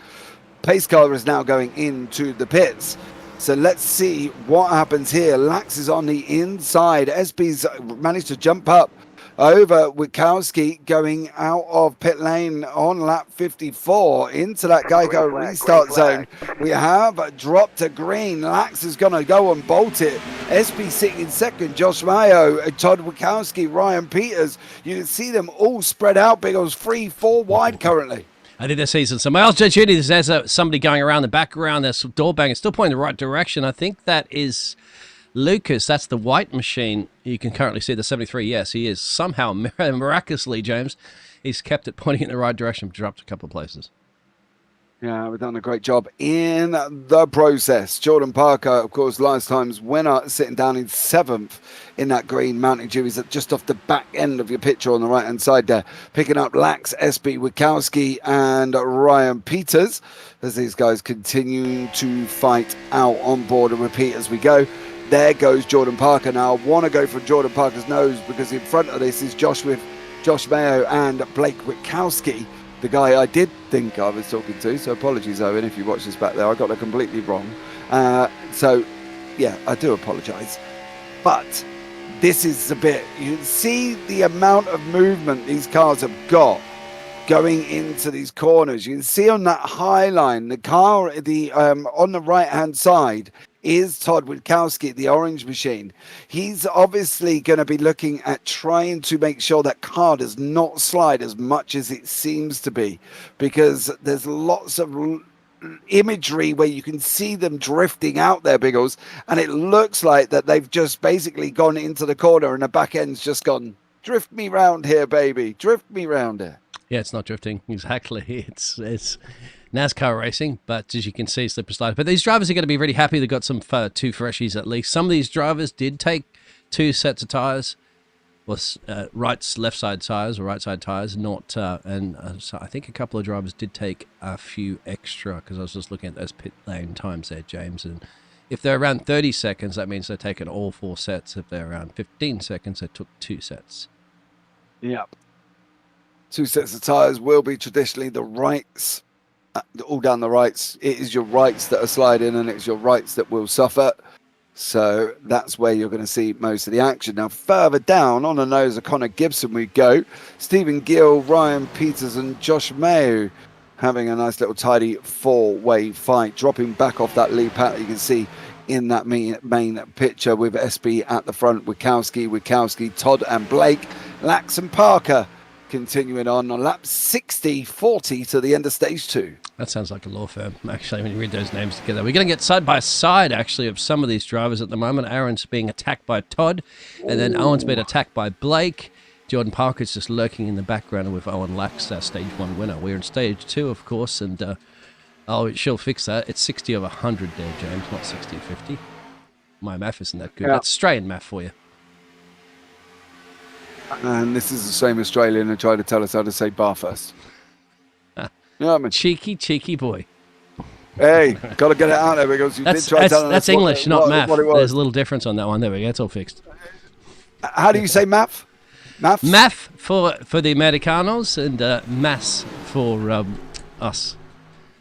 Pace car is now going into the pits. So let's see what happens here. Lax is on the inside. SB's managed to jump up over Witkowski going out of pit lane on lap 54 into that Geico restart zone. We have dropped to green. Lax is going to go and bolt it. SB sitting in second. Josh Mayo, Todd Witkowski, Ryan Peters. You can see them all spread out. Biggles 3-4 wide currently. I did this season. So Miles Judy, there's somebody going around the background. There's door banging, still pointing in the right direction. I think that is Lucas. That's the white machine. You can currently see the 73. Yes, he is. Somehow, miraculously, James, he's kept it pointing in the right direction. Dropped a couple of places. Yeah, we've done a great job in the process. Jordan Parker, of course, last time's winner, sitting down in 7th in that green Mountain Dew. He's just off the back end of your picture on the right-hand side there. Picking up Lax, SB Witkowski, and Ryan Peters as these guys continue to fight out on board and repeat as we go. There goes Jordan Parker. Now, I want to go for Jordan Parker's nose because in front of this is Josh Mayo and Blake Witkowski, the guy I did think I was talking to. So apologies, Owen, if you watch this back there. I got it completely wrong. So, yeah, I do apologise. But this is a bit... You can see the amount of movement these cars have got going into these corners. You can see on that high line, the car on the right-hand side is Todd Witkowski, the orange machine. He's obviously going to be looking at trying to make sure that car does not slide as much as it seems to be, because there's lots of imagery where you can see them drifting out there, Biggles, and it looks like that they've just basically gone into the corner and the back end's just gone, drift me round here, baby, drift me round here. Yeah, it's not drifting. Exactly. It's NASCAR racing, but as you can see, slip and slide. But these drivers are going to be really happy. They've got some 2 freshies at least. Some of these drivers did take 2 sets of tyres, or left side tyres or right side tyres. So I think a couple of drivers did take a few extra, because I was just looking at those pit lane times there, James. And if they're around 30 seconds, that means they're taking all 4 sets. If they're around 15 seconds, they took 2 sets. Yep. 2 sets of tyres will be traditionally the rights, all down the rights. It is your rights that are sliding and it's your rights that will suffer. So that's where you're going to see most of the action. Now, further down on the nose of Connor Gibson we go. Stephen Gill, Ryan Peters and Josh Mayo having a nice little tidy 4-way fight. Dropping back off that lead path, you can see in that main picture with SB at the front. Witkowski, Todd and Blake, Lax and Parker continuing on lap 60-40 to the end of stage 2. That sounds like a law firm, actually, when you read those names together. We're going to get side by side, actually, of some of these drivers at the moment. Aaron's being attacked by Todd, and then Owen's been attacked by Blake. Jordan Parker's just lurking in the background with Owen Lax, our stage 1 winner. We're in stage 2, of course, and she'll fix that. It's 60 over 100 there, James, not 60-50. My math isn't that good. Yeah. That's Australian math for you. And this is the same Australian who tried to tell us how to say bar first. You know what I mean? Cheeky boy. Hey, got to get it out there because you did try telling us. That's English, not math. What it was. There's a little difference on that one. There we go. It's all fixed. How do you say math? Math? Math for the Americanos and mass for us.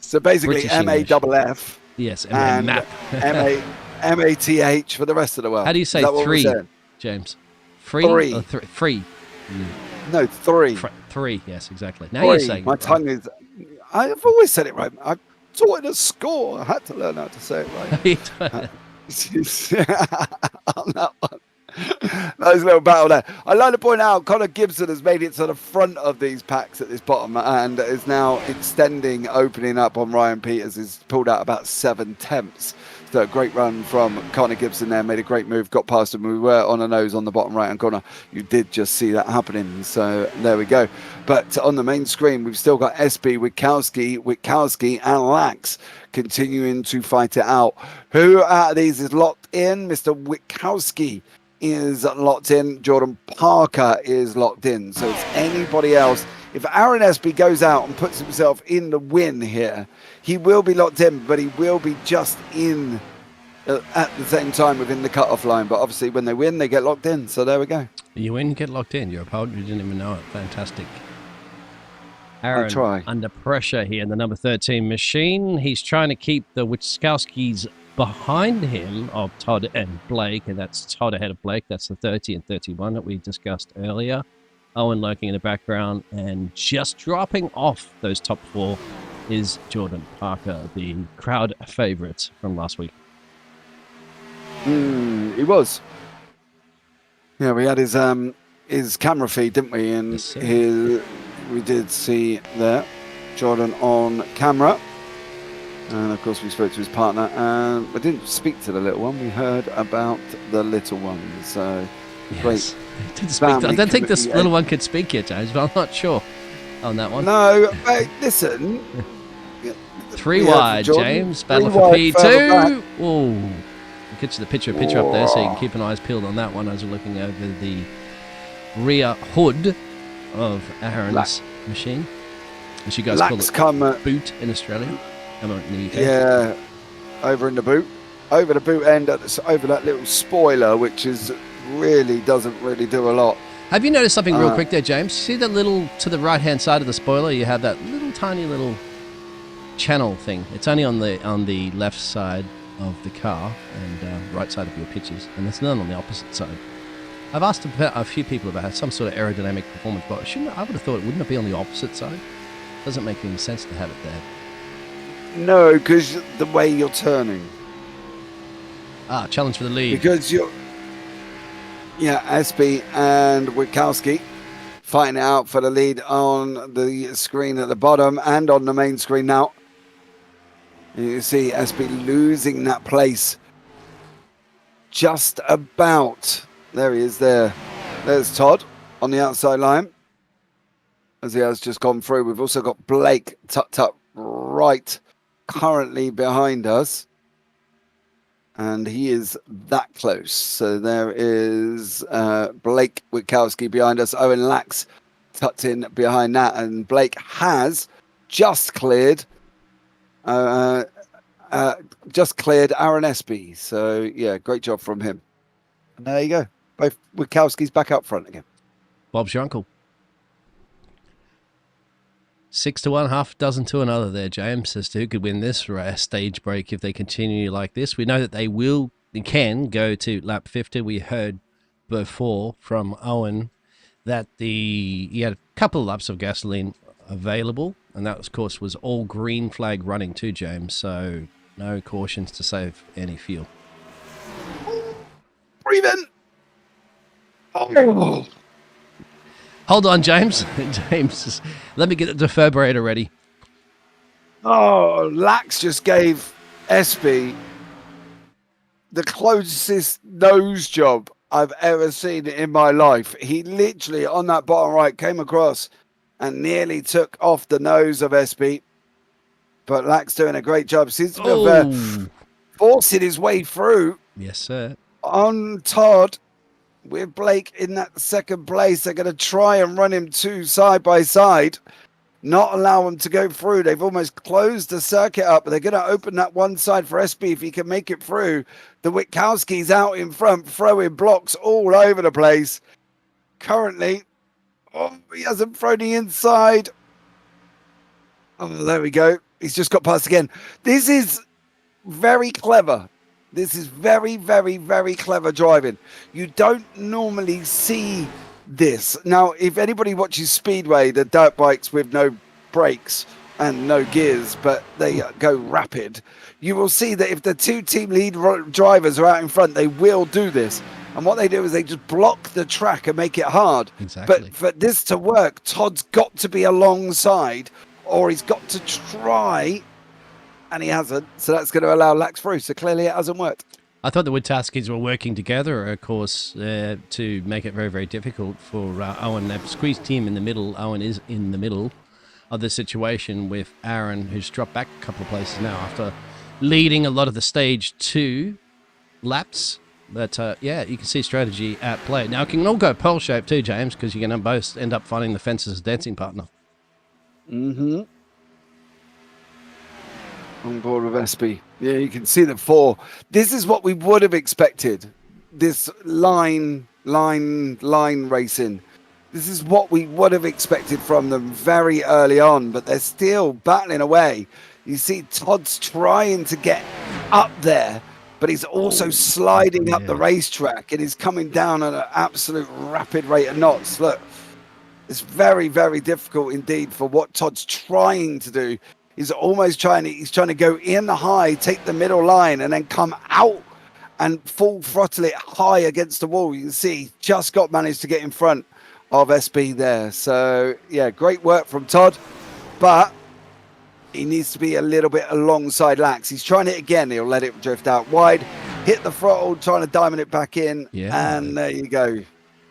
So basically British English. M-A-F-F. Yes, and map. M-A-T-H for the rest of the world. How do you say Is that what we're 3, saying? James? Three. Or 3? No, 3. 3, yes, exactly. Now 3. you're saying My it tongue is... I've always said it right. I taught it at school. I had to learn how to say it right. On that one. Nice little battle there. I'd like to point out Connor Gibson has made it to the front of these packs at this bottom and is now extending, opening up on Ryan Peters. He's pulled out about 7 tenths. So a great run from Connor Gibson there, made a great move, got past him. We were on a nose on the bottom right-hand corner. You did just see that happening. So there we go. But on the main screen, we've still got SB, Witkowski and Lax continuing to fight it out. Who out of these is locked in? Mr. Witkowski is locked in. Jordan Parker is locked in. So it's anybody else. If Aaron Espy goes out and puts himself in the win here, he will be locked in, but he will be just in at the same time within the cutoff line. But obviously when they win, they get locked in. So there we go. You win, get locked in. Your opponent, you didn't even know it. Fantastic. Aaron under pressure here in the number 13 machine. He's trying to keep the Witkowskis behind him of Todd and Blake, and that's Todd ahead of Blake. That's the 30 and 31 that we discussed earlier. Owen lurking in the background, and just dropping off those top 4 is Jordan Parker, the crowd favorite from last week. He was. Yeah, we had his camera feed, didn't we? And Yes, we did see there Jordan on camera. And of course we spoke to his partner, and we didn't speak to the little one. We heard about the little one. So yes. I don't think this little one could speak yet, James, but I'm not sure on that one. No, but listen. 3 wide, James. Battle for P2. Oh, get you the picture up there so you can keep an eyes peeled on that one as we're looking over the rear hood of Aaron's machine. As you guys call it, boot in Australia. In the UK. Yeah, over in the boot. over the boot end, over that little spoiler, which is doesn't really do a lot. Have you noticed something real quick there, James? See that little, to the right-hand side of the spoiler, you have that little tiny little channel thing. It's only on the left side of the car and right side of your pitches, and there's none on the opposite side. I've asked a few people about some sort of aerodynamic performance, but I would have thought, wouldn't it be on the opposite side? Doesn't make any sense to have it there. No, because the way you're turning. Challenge for the lead. Because you're... Yeah, Espy and Witkowski fighting it out for the lead on the screen at the bottom and on the main screen now. You see Espy losing that place just about. There he is there. There's Todd on the outside line as he has just gone through. We've also got Blake tucked up right currently behind us. And he is that close. So there is Blake Witkowski behind us. Owen Lax tucked in behind that. And Blake has just cleared Aaron Espy. So, yeah, great job from him. And there you go. Both Witkowski's back up front again. Bob's your uncle. 6 to 1, half a dozen to another there, James, as to who could win this stage break if they continue like this. We know that they can go to lap 50. We heard before from Owen that he had a couple of laps of gasoline available, and that, of course, was all green flag running too, James, so no cautions to save any fuel. Breathe in. Oh. Hold on, James. James, let me get the defibrillator ready. Oh, Lax just gave Espy the closest nose job I've ever seen in my life. He literally, on that bottom right, came across and nearly took off the nose of Espy. But Lax doing a great job. Seems to be forcing his way through. Yes, sir. On Todd. With Blake in that second place, they're going to try and run him two side by side, not allow him to go through. They've almost closed the circuit up, but they're going to open that one side for Espy if he can make it through. The Witkowski's out in front, throwing blocks all over the place. Currently, he hasn't thrown the inside. Oh, there we go. He's just got past again. This is very clever. This is very, very, very clever driving. You don't normally see this. Now, if anybody watches Speedway, the dirt bikes with no brakes and no gears, but they go rapid, you will see that if the two team lead drivers are out in front, they will do this. And what they do is they just block the track and make it hard. Exactly. But for this to work, Todd's got to be alongside, or he's got to try... And he hasn't, so that's going to allow Lax through. So clearly it hasn't worked. I thought the Witkowskis were working together, of course, to make it very, very difficult for Owen. They've squeezed him in the middle. Owen is in the middle of the situation with Aaron, who's dropped back a couple of places now after leading a lot of the stage 2 laps. But, yeah, you can see strategy at play. Now, it can all go pearl-shaped too, James, because you're going to both end up finding the fence as a dancing partner. Mm-hmm. On board with Espy. Yeah, you can see the 4. This is what we would have expected. This line racing. This is what we would have expected from them very early on, but they're still battling away. You see Todd's trying to get up there, but he's also sliding up the racetrack, and he's coming down at an absolute rapid rate of knots. Look, it's very, very difficult indeed for what Todd's trying to do. He's trying to go in high, take the middle line, and then come out and full throttle it high against the wall. You can see just managed to get in front of SB there. So, yeah, great work from Todd. But he needs to be a little bit alongside Lax. He's trying it again. He'll let it drift out wide, hit the throttle, trying to diamond it back in. Yeah. And there you go.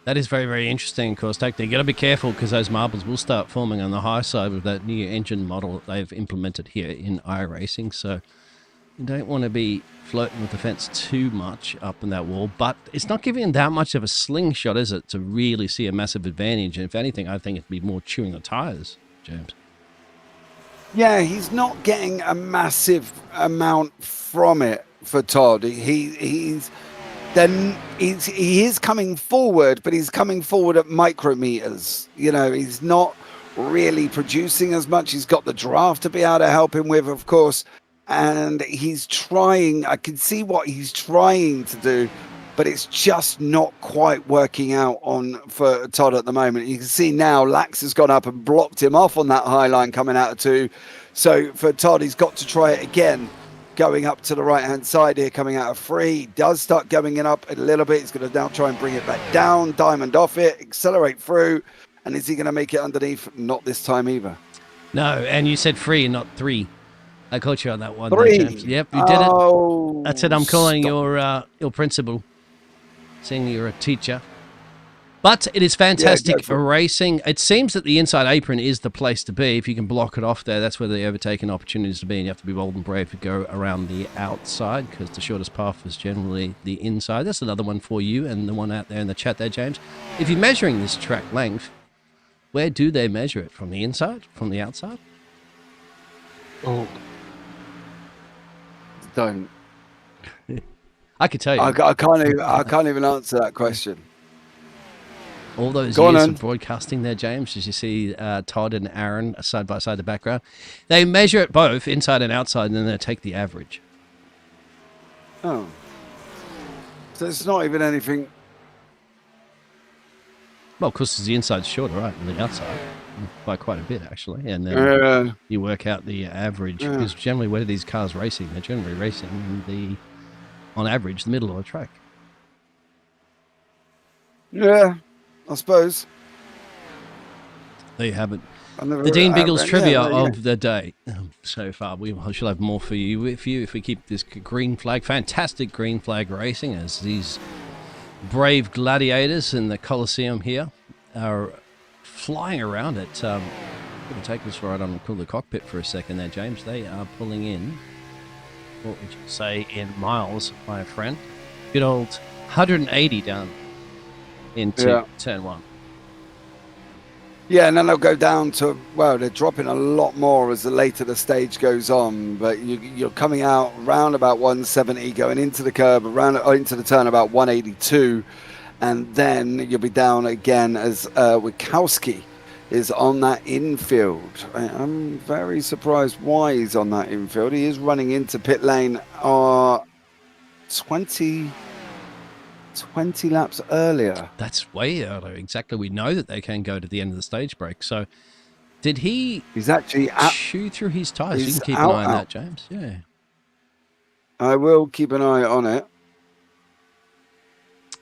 That is very, very interesting, of course. You've got to be careful because those marbles will start forming on the high side with that new engine model that they've implemented here in iRacing. So you don't want to be floating with the fence too much up in that wall. But it's not giving them that much of a slingshot, is it, to really see a massive advantage? And if anything, I think it'd be more chewing the tires, James. Yeah, he's not getting a massive amount from it for Todd. He is coming forward, but he's coming forward at micrometers. You know, he's not really producing as much. He's got the draft to be able to help him with, of course, and he's trying. I can see what he's trying to do, but it's just not quite working out for Todd at the moment. You can see now Lax has gone up and blocked him off on that high line coming out of 2. So for Todd, he's got to try it again. Going up to the right-hand side here, coming out of 3. He does start going it up a little bit. He's going to now try and bring it back down. Diamond off it, accelerate through. And is he going to make it underneath? Not this time either. No, and you said 3 and not 3. I caught you on that one. 3. There, James. Yep, you did it. That's it. I'm calling your principal, saying you're a teacher. But it is fantastic racing. It seems that the inside apron is the place to be. If you can block it off there, that's where the overtaking opportunities to be. And you have to be bold and brave to go around the outside, because the shortest path is generally the inside. That's another one for you and the one out there in the chat there, James. If you're measuring this track length, where do they measure it? From the inside? From the outside? Oh. Don't. I could tell you. I can't even answer that question. All those years of broadcasting there, James, as you see Todd and Aaron side by side in the background, they measure it both inside and outside, and then they take the average. Oh. So it's not even anything. Well, of course, the inside's shorter, right, than the outside, by quite a bit, actually. And then you work out the average, because generally, where are these cars racing? They're generally racing in on average, the middle of the track. Yeah. I suppose. There you have it. The Dean Biggles trivia of the day so far. We shall have more for you if we keep this green flag, fantastic green flag racing, as these brave gladiators in the Coliseum here are flying around it. Going to take us right on the cockpit for a second there, James. They are pulling in, what would you say, in miles, my friend? Good old 180 down into turn 1. Yeah, and then they'll go down to, well, they're dropping a lot more as the later the stage goes on, but you're coming out around about 170, going into the curb, around into the turn about 182, and then you'll be down again as Wikowski is on that infield. I'm very surprised why he's on that infield. He is running into pit lane 20 laps earlier. That's way earlier. Exactly. We know that they can go to the end of the stage break. So did he's actually chew through his tyres? You can keep an eye on that, James. Yeah. I will keep an eye on it.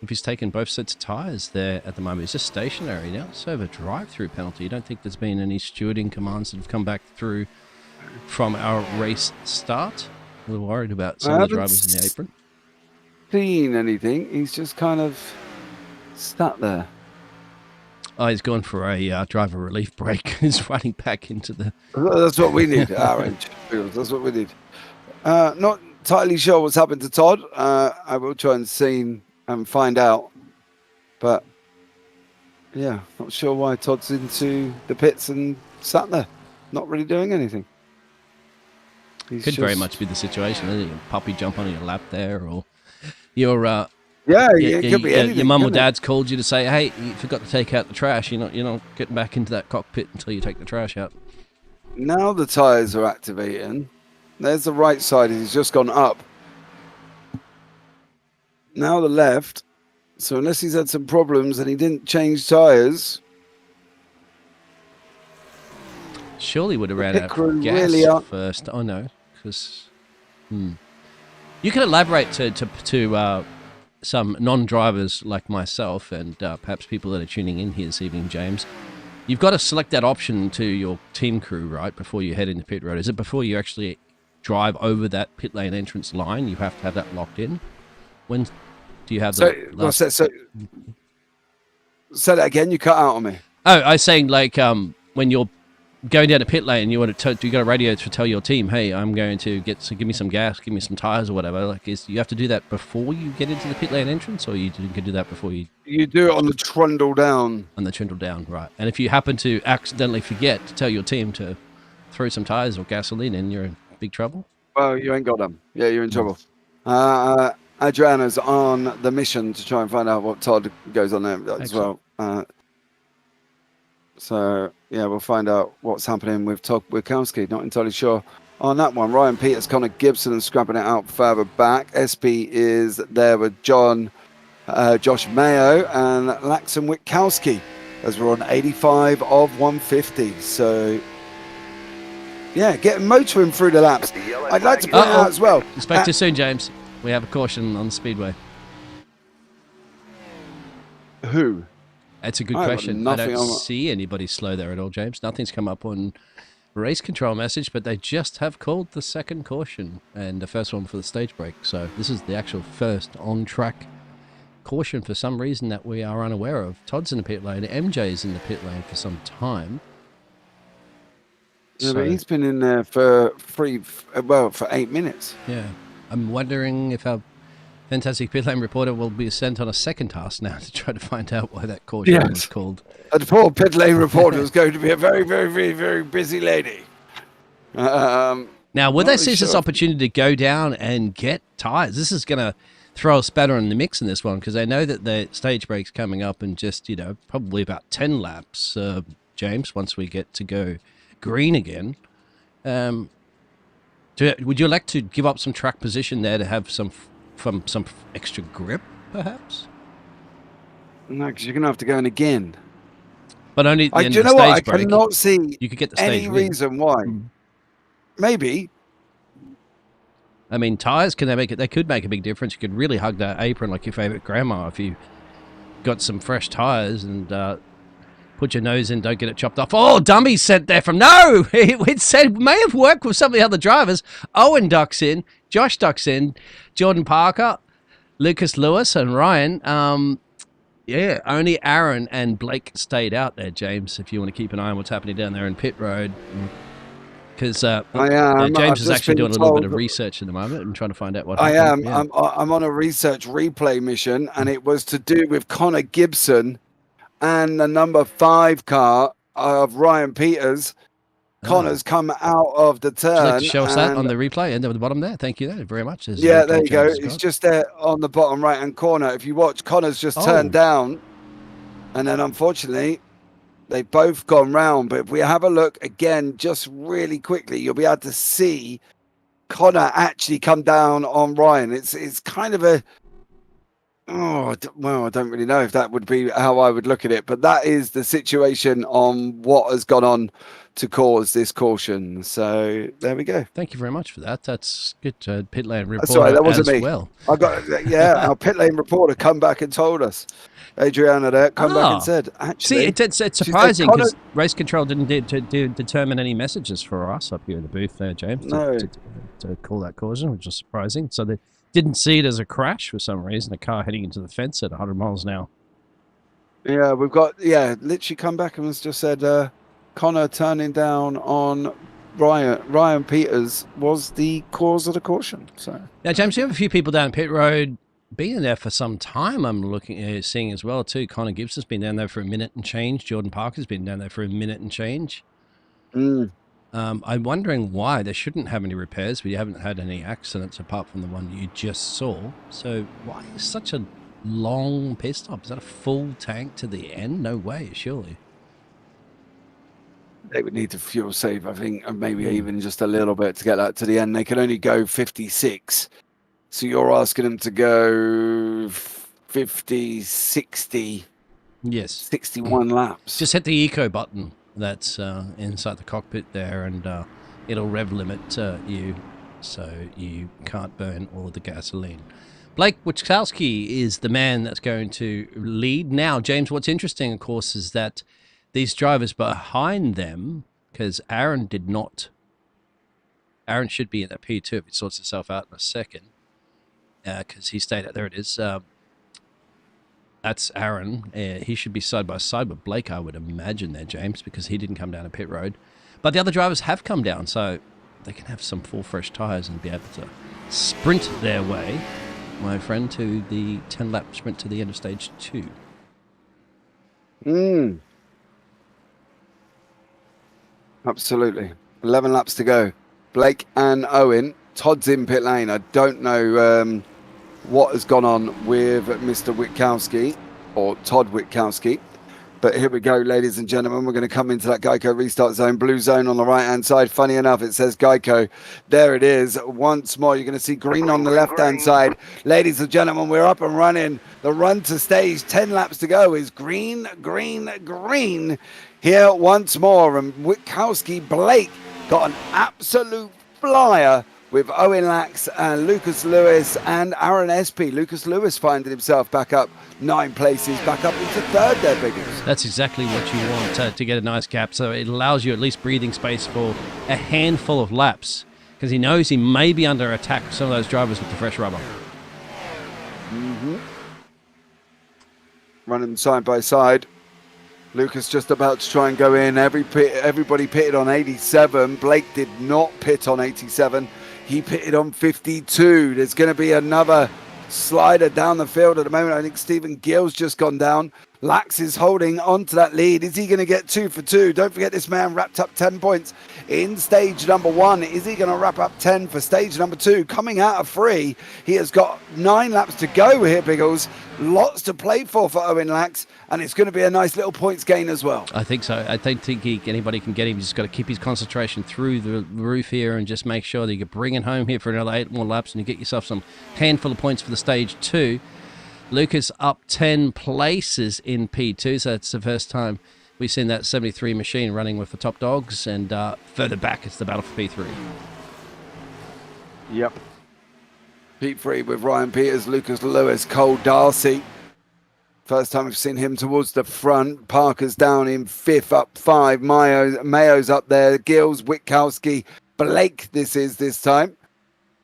If he's taken both sets of tyres there at the moment, he's just stationary now. So a drive-through penalty. You don't think there's been any stewarding commands that have come back through from our race start? A little worried about some of the drivers in the apron. Seen anything? He's just kind of stuck there. Oh, he's gone for a driver relief break. He's running back into the... That's what we need, Orange. That's what we need. Not entirely sure what's happened to Todd. I will try and see and find out. But, yeah, not sure why Todd's into the pits and sat there, not really doing anything. Could very much be the situation. A puppy jump on your lap there, or... Your it could be anything. Your mum or dad's called you to say, "Hey, you forgot to take out the trash. You're not getting back into that cockpit until you take the trash out." Now the tyres are activating. There's the right side. He's just gone up. Now the left. So unless he's had some problems and he didn't change tyres, surely would have ran out of gas first. Oh no, because. You can elaborate to some non-drivers like myself and perhaps people that are tuning in here this evening, James. You've got to select that option to your team crew, right, before you head into pit road. Is it before you actually drive over that pit lane entrance line? You have to have that locked in. When do you have that? Say that again. You cut out on me. Oh, I was saying when you're going down a pit lane, you got a radio to tell your team, "Hey, I'm going to give me some gas, give me some tires or whatever." You have to do that before you get into the pit lane entrance, or you can do that before you? You do it on the trundle down. On the trundle down, right? And if you happen to accidentally forget to tell your team to throw some tires or gasoline in, you're in big trouble. Well, you ain't got them. Yeah, you're in trouble. Adriana's on the mission to try and find out what Todd goes on there as Excellent. well. So yeah, we'll find out what's happening with Todd Wikowski. Not entirely sure on that one. Ryan Peters, Connor Gibson, scrapping it out further back. SP is there with Josh Mayo, and Laxon Witkowski, as we're on 85 of 150. So yeah, getting motoring through the laps. I'd like to point out as well. Expect you soon, James. We have a caution on the speedway. Who? That's a good I have question. I nothing don't on- see anybody slow there at all, James. Nothing's come up on race control message, but they just have called the second caution and the first one for the stage break. So this is the actual first on-track caution for some reason that we are unaware of. Todd's in the pit lane. MJ's in the pit lane for some time. Yeah, but he's been in there for 8 minutes. Yeah. I'm wondering if our fantastic pit lane reporter will be sent on a second task now to try to find out why that caution was called. The poor pit lane reporter is going to be a very, very, very, very busy lady. Now, will they seize this opportunity to go down and get tyres? This is going to throw a spatter in the mix in this one because they know that the stage break's coming up in just, probably about 10 laps, James, once we get to go green again. Would you like to give up some track position there to have some extra grip, perhaps? No, because you're going to have to go in again. But only at the end of the stage stage break. I cannot see you could get the stage any reason why. Maybe. I mean, tyres, they could make a big difference. You could really hug that apron like your favourite grandma if you got some fresh tyres and put your nose in, don't get it chopped off. Oh, dummy sent there from... No! It said may have worked with some of the other drivers. Owen ducks in, Josh ducks in, Jordan Parker, Lucas Lewis and Ryan. Yeah, only Aaron and Blake stayed out there, James, if you want to keep an eye on what's happening down there in pit road. Because James is actually doing a little bit of research at the moment and trying to find out what happened. I am. Yeah. I'm on a research replay mission, and it was to do with Connor Gibson and the number 5 car of Ryan Peters. Connor's come out of the turn. Would you like to show us that on the replay and at the bottom there? Thank you very much. There you go. It's just there on the bottom right-hand corner. If you watch, Connor's just turned down, and then unfortunately, they've both gone round. But if we have a look again, just really quickly, you'll be able to see Connor actually come down on Ryan. It's kind of a... I don't really know if that would be how I would look at it, but that is the situation on what has gone on to cause this caution. So there we go. Thank you very much for that. That's good. Pit lane reporter. Sorry, that wasn't me. Well. I got our pit lane reporter come back and told us. Adriana there come back and said, actually, see, it's surprising because race control didn't determine any messages for us up here in the booth there, James. No. To call that caution, which was surprising. So they didn't see it as a crash for some reason. A car heading into the fence at 100 miles an hour. Yeah, we've got literally come back and was just said Connor turning down on Ryan Peters was the cause of the caution. So now, James, you have a few people down pit road been there for some time. I'm seeing as well too. Connor Gibson's been down there for a minute and change. Jordan Parker's been down there for a minute and change. I'm wondering why they shouldn't have any repairs. We haven't had any accidents apart from the one you just saw. So why is such a long pit stop? Is that a full tank to the end? No way, surely. They would need to fuel save, I think, and maybe even just a little bit to get that to the end. They can only go 56. So you're asking them to go 50, 60, yes, 61 laps. Just hit the eco button that's inside the cockpit there, and it'll rev limit you so you can't burn all of the gasoline. Blake Witkowski is the man that's going to lead. Now, James, what's interesting, of course, is that these drivers behind them, because Aaron did not. Aaron should be in that P2 if it sorts itself out in a second. Because he stayed out. There it is. That's Aaron. He should be side by side with Blake, I would imagine there, James, because he didn't come down a pit road. But the other drivers have come down, so they can have some full fresh tyres and be able to sprint their way, my friend, to the 10-lap sprint to the end of stage 2. Absolutely. 11 laps to go. Blake and Owen Todd's in pit lane. I don't know what has gone on with Mr. Witkowski, or Todd Witkowski. But here we go, ladies and gentlemen. We're going to come into that Geico restart zone. Blue zone on the right-hand side. Funny enough, it says Geico. There it is. Once more, you're going to see green on the left-hand side. Ladies and gentlemen, we're up and running. The run to stage, 10 laps to go, is green, green, green. Here once more. And Witkowski Blake got an absolute flyer with Owen Lax and Lucas Lewis and Aaron SP. Lucas Lewis finding himself back up 9 places, back up into 3rd there, Biggles. That's exactly what you want to get a nice gap. So it allows you at least breathing space for a handful of laps, because he knows he may be under attack with some of those drivers with the fresh rubber. Running side by side. Lucas just about to try and go in. Everybody pitted on 87. Blake did not pit on 87. He pitted on 52. There's going to be another slider down the field at the moment. I think Stephen Gill's just gone down. Lax is holding on to that lead. Is he going to get 2 for 2? Don't forget, this man wrapped up 10 points in stage number 1. Is he going to wrap up 10 for stage number 2? Coming out of 3, he has got 9 laps to go here, Biggles. Lots to play for Owen Lax, and it's going to be a nice little points gain as well. I think so. I don't think anybody can get him. He's just got to keep his concentration through the roof here and just make sure that you can bring it home here for another 8 more laps and you get yourself some handful of points for the stage 2. Lucas up 10 places in P2, so it's the first time we've seen that 73 machine running with the top dogs, and further back it's the battle for P3. Yep. P3 with Ryan Peters, Lucas Lewis, Cole Darcy. First time we've seen him towards the front. Parker's down in 5th, up 5. Mayo's up there. Gills, Witkowski, Blake this time,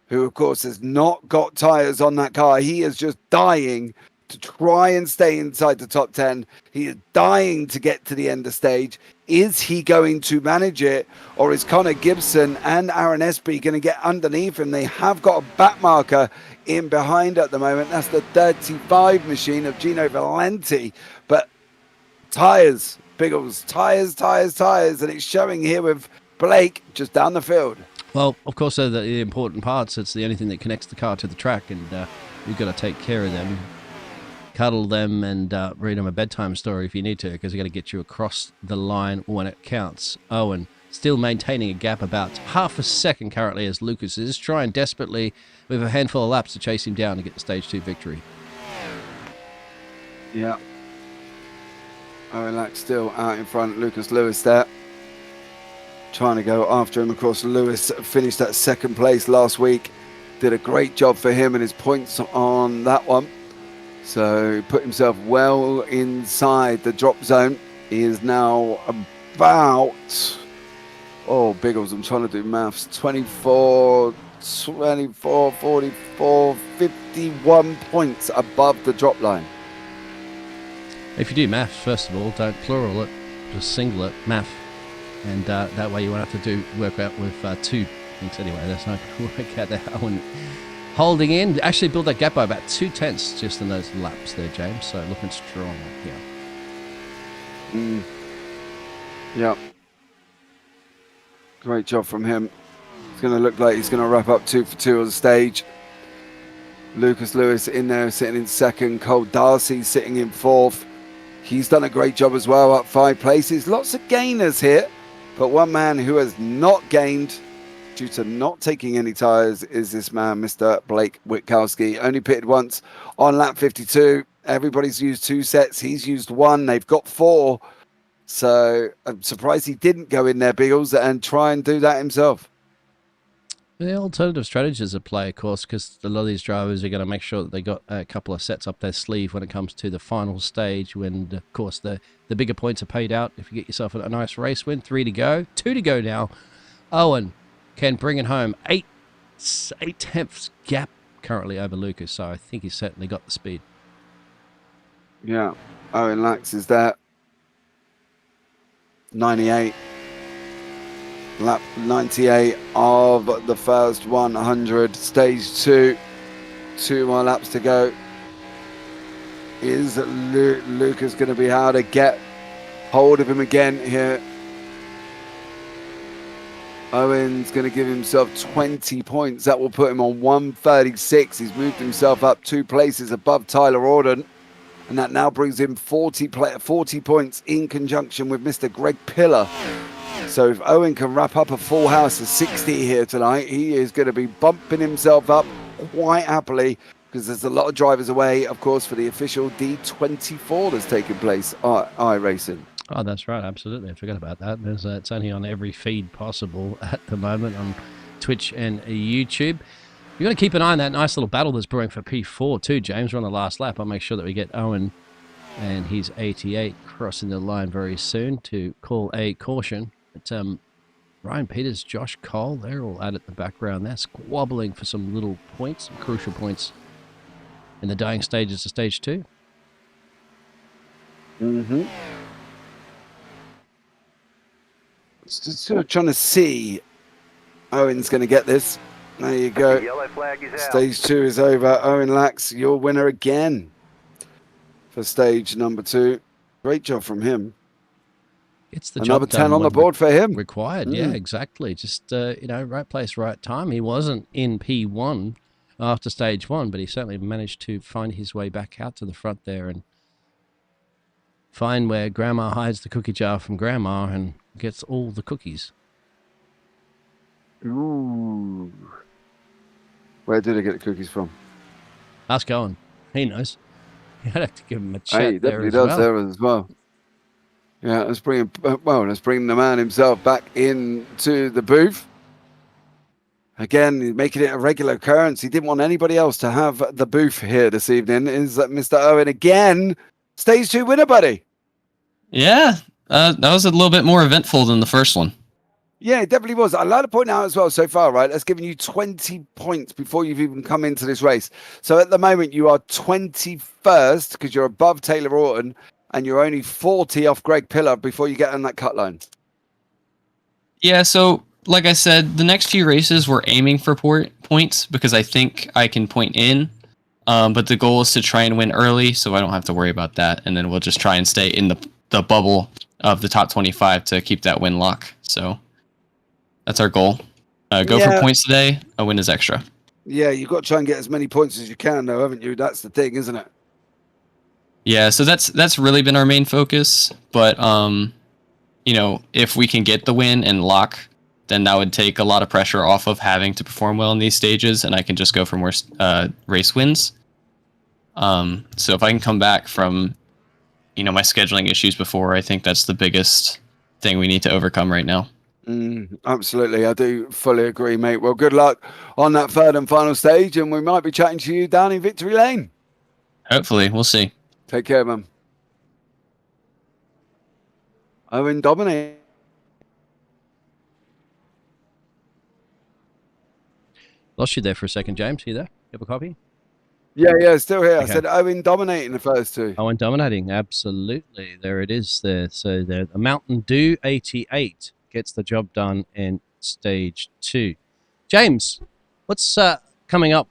who of course has not got tyres on that car. He is just dying to try and stay inside the top 10. He is dying to get to the end of stage. Is he going to manage it, or is Connor Gibson and Aaron Espy going to get underneath him? They have got a back marker in behind at the moment. That's the 35 machine of Gino Valenti. But tyres, Biggles, tyres, and it's showing here with Blake just down the field. Well, of course, they're the important parts. It's the only thing that connects the car to the track, and you've got to take care of them, cuddle them, and read them a bedtime story if you need to, because you've got to get you across the line when it counts. Owen still maintaining a gap about half a second currently, as Lucas is trying desperately with a handful of laps to chase him down to get the stage 2 victory. Yeah. Owen Lax still out in front. Lucas Lewis there, trying to go after him. Of course, Lewis finished at 2nd place last week. Did a great job for him and his points on that one. So put himself well inside the drop zone. He is now about, Biggles, I'm trying to do maths, 24, 44, 51 points above the drop line. If you do maths, first of all, don't plural it, just single it, math. And that way you won't have to work out with 2 things anyway. That's not going to work out there. Owen holding in, actually built that gap by about 2/10 just in those laps there, James. So looking strong here. Yeah. Great job from him. It's going to look like he's going to wrap up 2 for 2 on the stage. Lucas Lewis in there sitting in 2nd. Cole Darcy sitting in 4th. He's done a great job as well, up 5 places. Lots of gainers here. But one man who has not gained due to not taking any tyres is this man, Mr. Blake Witkowski. Only pitted once on lap 52. Everybody's used 2 sets. He's used 1. They've got 4. So I'm surprised he didn't go in there, Biggles, and try and do that himself. The alternative strategies at play, of course, because a lot of these drivers are going to make sure that they got a couple of sets up their sleeve when it comes to the final stage, when, of course, the bigger points are paid out. If you get yourself a nice race win, 3 to go, 2 to go now. Owen can bring it home. 8/10 gap currently over Lucas, so I think he's certainly got the speed. Yeah, Owen Lax is there. 98. Lap 98 of the first 100. Stage 2. 2 more laps to go. Is Lucas going to be able to get hold of him again here? Owen's going to give himself 20 points. That will put him on 136. He's moved himself up 2 places above Tyler Auden. And that now brings him 40 points in conjunction with Mr. Greg Pillar. So if Owen can wrap up a full house of 60 here tonight, he is going to be bumping himself up quite happily, because there's a lot of drivers away, of course, for the official D24 that's taking place at iRacing. Oh, that's right. Absolutely. I forgot about that. It's only on every feed possible at the moment on Twitch and YouTube. You've got to keep an eye on that nice little battle that's brewing for P4 too, James. We're on the last lap. I'll make sure that we get Owen and his 88 crossing the line very soon to call a caution. But Ryan Peters, Josh Cole, they're all out at the background. They're squabbling for some little points, some crucial points in the dying stages of stage 2. Mm-hmm. Just sort of trying to see Owen's going to get this. There you go. The yellow flag is out. Stage 2 is over. Owen Lax, your winner again for stage number 2. Great job from him. It's the Another job 10 on the board for him. Required, yeah, exactly. Just, right place, right time. He wasn't in P1 after stage 1, but he certainly managed to find his way back out to the front there and find where Grandma hides the cookie jar from Grandma and gets all the cookies. Ooh. Where did he get the cookies from? Ask Owen. He knows. I'd have to give him a chat Hey, he there definitely as does well. there as well. Yeah, let's bring the man himself back into the booth. Again, making it a regular occurrence. He didn't want anybody else to have the booth here this evening. Is Mr. Owen again, stage 2 winner, buddy? Yeah, that was a little bit more eventful than the first one. Yeah, it definitely was. I'd like to point out as well so far, right? That's given you 20 points before you've even come into this race. So at the moment, you are 21st because you're above Taylor Orton, and you're only 40 off Greg Pillar before you get on that cut line. Yeah, so like I said, the next few races we're aiming for points because I think I can point in. But the goal is to try and win early, so I don't have to worry about that. And then we'll just try and stay in the bubble of the top 25 to keep that win lock. So that's our goal. Go for points today. A win is extra. Yeah, you've got to try and get as many points as you can, though, haven't you? That's the thing, isn't it? Yeah, so that's really been our main focus. But if we can get the win and lock, then that would take a lot of pressure off of having to perform well in these stages, and I can just go for more race wins. So if I can come back from, my scheduling issues before, I think that's the biggest thing we need to overcome right now. Absolutely. I do fully agree, mate. Well, good luck on that third and final stage, and we might be chatting to you down in Victory Lane. Hopefully. We'll see. Take care, man. Owen dominate. Lost you there for a second, James. You there? You have a copy? Yeah, still here. Okay. I said Owen dominating the first 2. Owen dominating, absolutely. There it is there. So the Mountain Dew 88 gets the job done in stage 2. James, what's coming up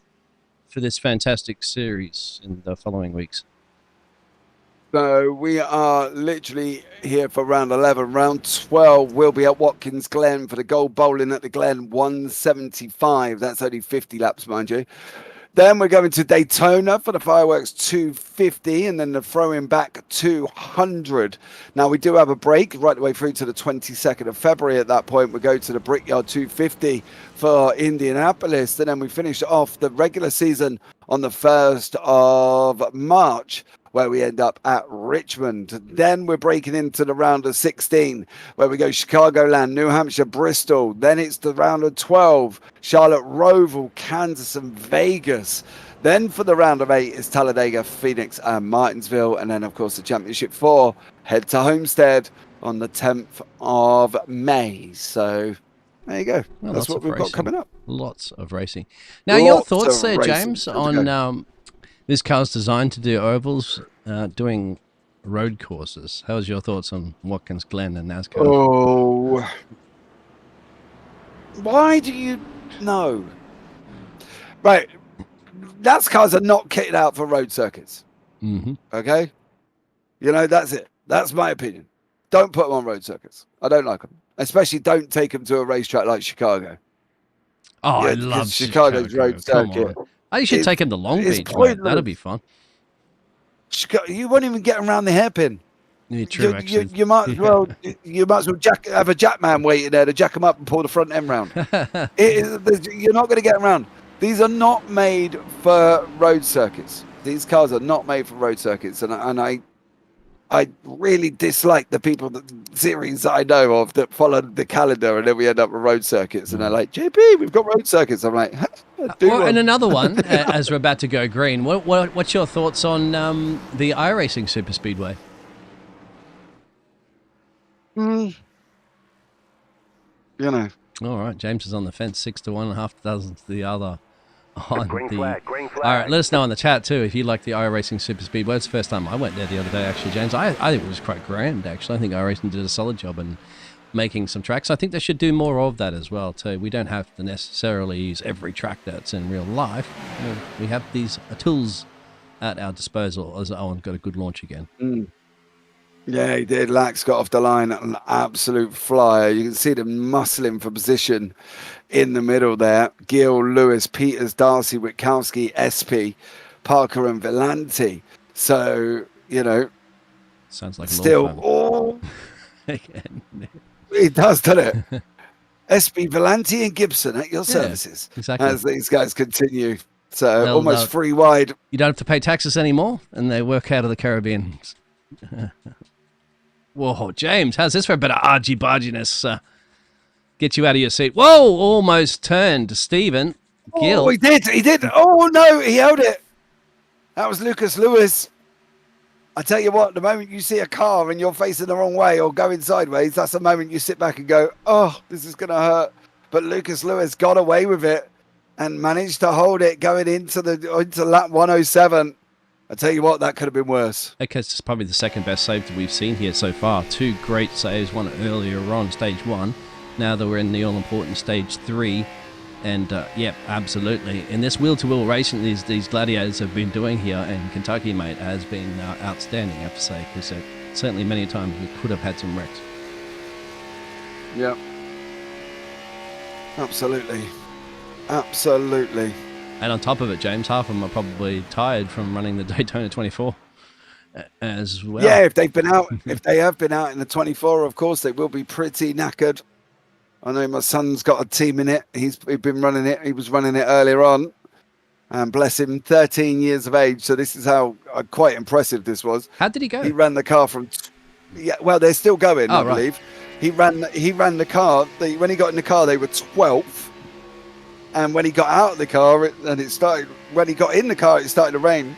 for this fantastic series in the following weeks? So we are literally here for round 11. Round 12 will be at Watkins Glen for the gold bowling at the Glen, 175. That's only 50 laps, mind you. Then we're going to Daytona for the fireworks 250, and then the throwing back 200. Now, we do have a break right the way through to the 22nd of February. At that point, we go to the Brickyard 250 for Indianapolis, and then we finish off the regular season on the 1st of March, where we end up at Richmond. Then we're breaking into the round of 16, where we go Chicagoland, New Hampshire, Bristol. Then it's the round of 12, Charlotte, Roval, Kansas, and Vegas. Then for the round of 8 is Talladega, Phoenix, and Martinsville. And then, of course, the Championship 4, head to Homestead on the 10th of May. So there you go. Well, that's what we've got coming up. Lots of racing. Now, your Lots thoughts of there, racing. James, on this car's designed to do ovals, doing road courses. How's your thoughts on Watkins Glen and NASCAR? Oh, why do you know? Right, NASCARs are not kitted out for road circuits. Mm-hmm. Okay, that's it. That's my opinion. Don't put them on road circuits. I don't like them. Especially don't take them to a racetrack like Chicago. Oh, I because love Chicago's road Come circuit. on. Oh, you should take him to Long It's Beach, mate. pointless. That'll be fun. You won't even get around the hairpin. Yeah, true, actually. You might as well have a jackman waiting there to jack them up and pull the front end round. You're not going to get around. These are not made for road circuits. These cars are not made for road circuits, and I really dislike the people series that I know of that follow the calendar, and then we end up with road circuits, and they're like, JP, we've got road circuits. I'm like, and another one, as we're about to go green. What's your thoughts on the iRacing Super Speedway? You know. All right, James is on the fence, 6 to 1, half dozen to the other. Green flag. All right, let us know in the chat too if you like the iRacing Super Speedway. It's the first time I went there the other day, actually, James. I think it was quite grand, actually. I think iRacing did a solid job in making some tracks. I think they should do more of that as well too. We don't have to necessarily use every track that's in real life. We have these tools at our disposal. As Owen got a good launch again. Yeah, he did. Lax got off the line, an absolute flyer. You can see them muscling for position in the middle there. Gill, Lewis, Peters, Darcy, Witkowski, SP, Parker, and Villanti. So, sounds like still. It does, doesn't it? SP, Villanti, and Gibson at your services. Exactly. As these guys continue. So almost 3 wide. You don't have to pay taxes anymore, and they work out of the Caribbean. Whoa, James, how's this for a bit of argy-barginess? Get you out of your seat. Whoa, almost turned. Stephen Gill. Oh, he did. Oh, no, he held it. That was Lucas Lewis. I tell you what, the moment you see a car and you're facing the wrong way or going sideways, that's the moment you sit back and go, oh, this is going to hurt. But Lucas Lewis got away with it and managed to hold it going into lap 107. I tell you what, that could have been worse. Okay, it's probably the second best save that we've seen here so far. 2 great saves, one earlier on, stage 1. Now that we're in the all-important stage 3. And, yep, absolutely. In this wheel-to-wheel racing these gladiators have been doing here, and Kentucky, mate, has been outstanding, I have to say, because certainly many times we could have had some wrecks. Yep. Absolutely. Absolutely. And on top of it, James, half of them are probably tired from running the Daytona 24 as well. Yeah, if they have been out in the 24, of course, they will be pretty knackered. I know my son's got a team in it. He's been running it. He was running it earlier on. And bless him, 13 years of age. So this is how quite impressive this was. How did he go? He ran the car from... Yeah, well, they're still going, I believe. He ran the car. When he got in the car, they were 12th. And when he got out of the car, when he got in the car, it started to rain.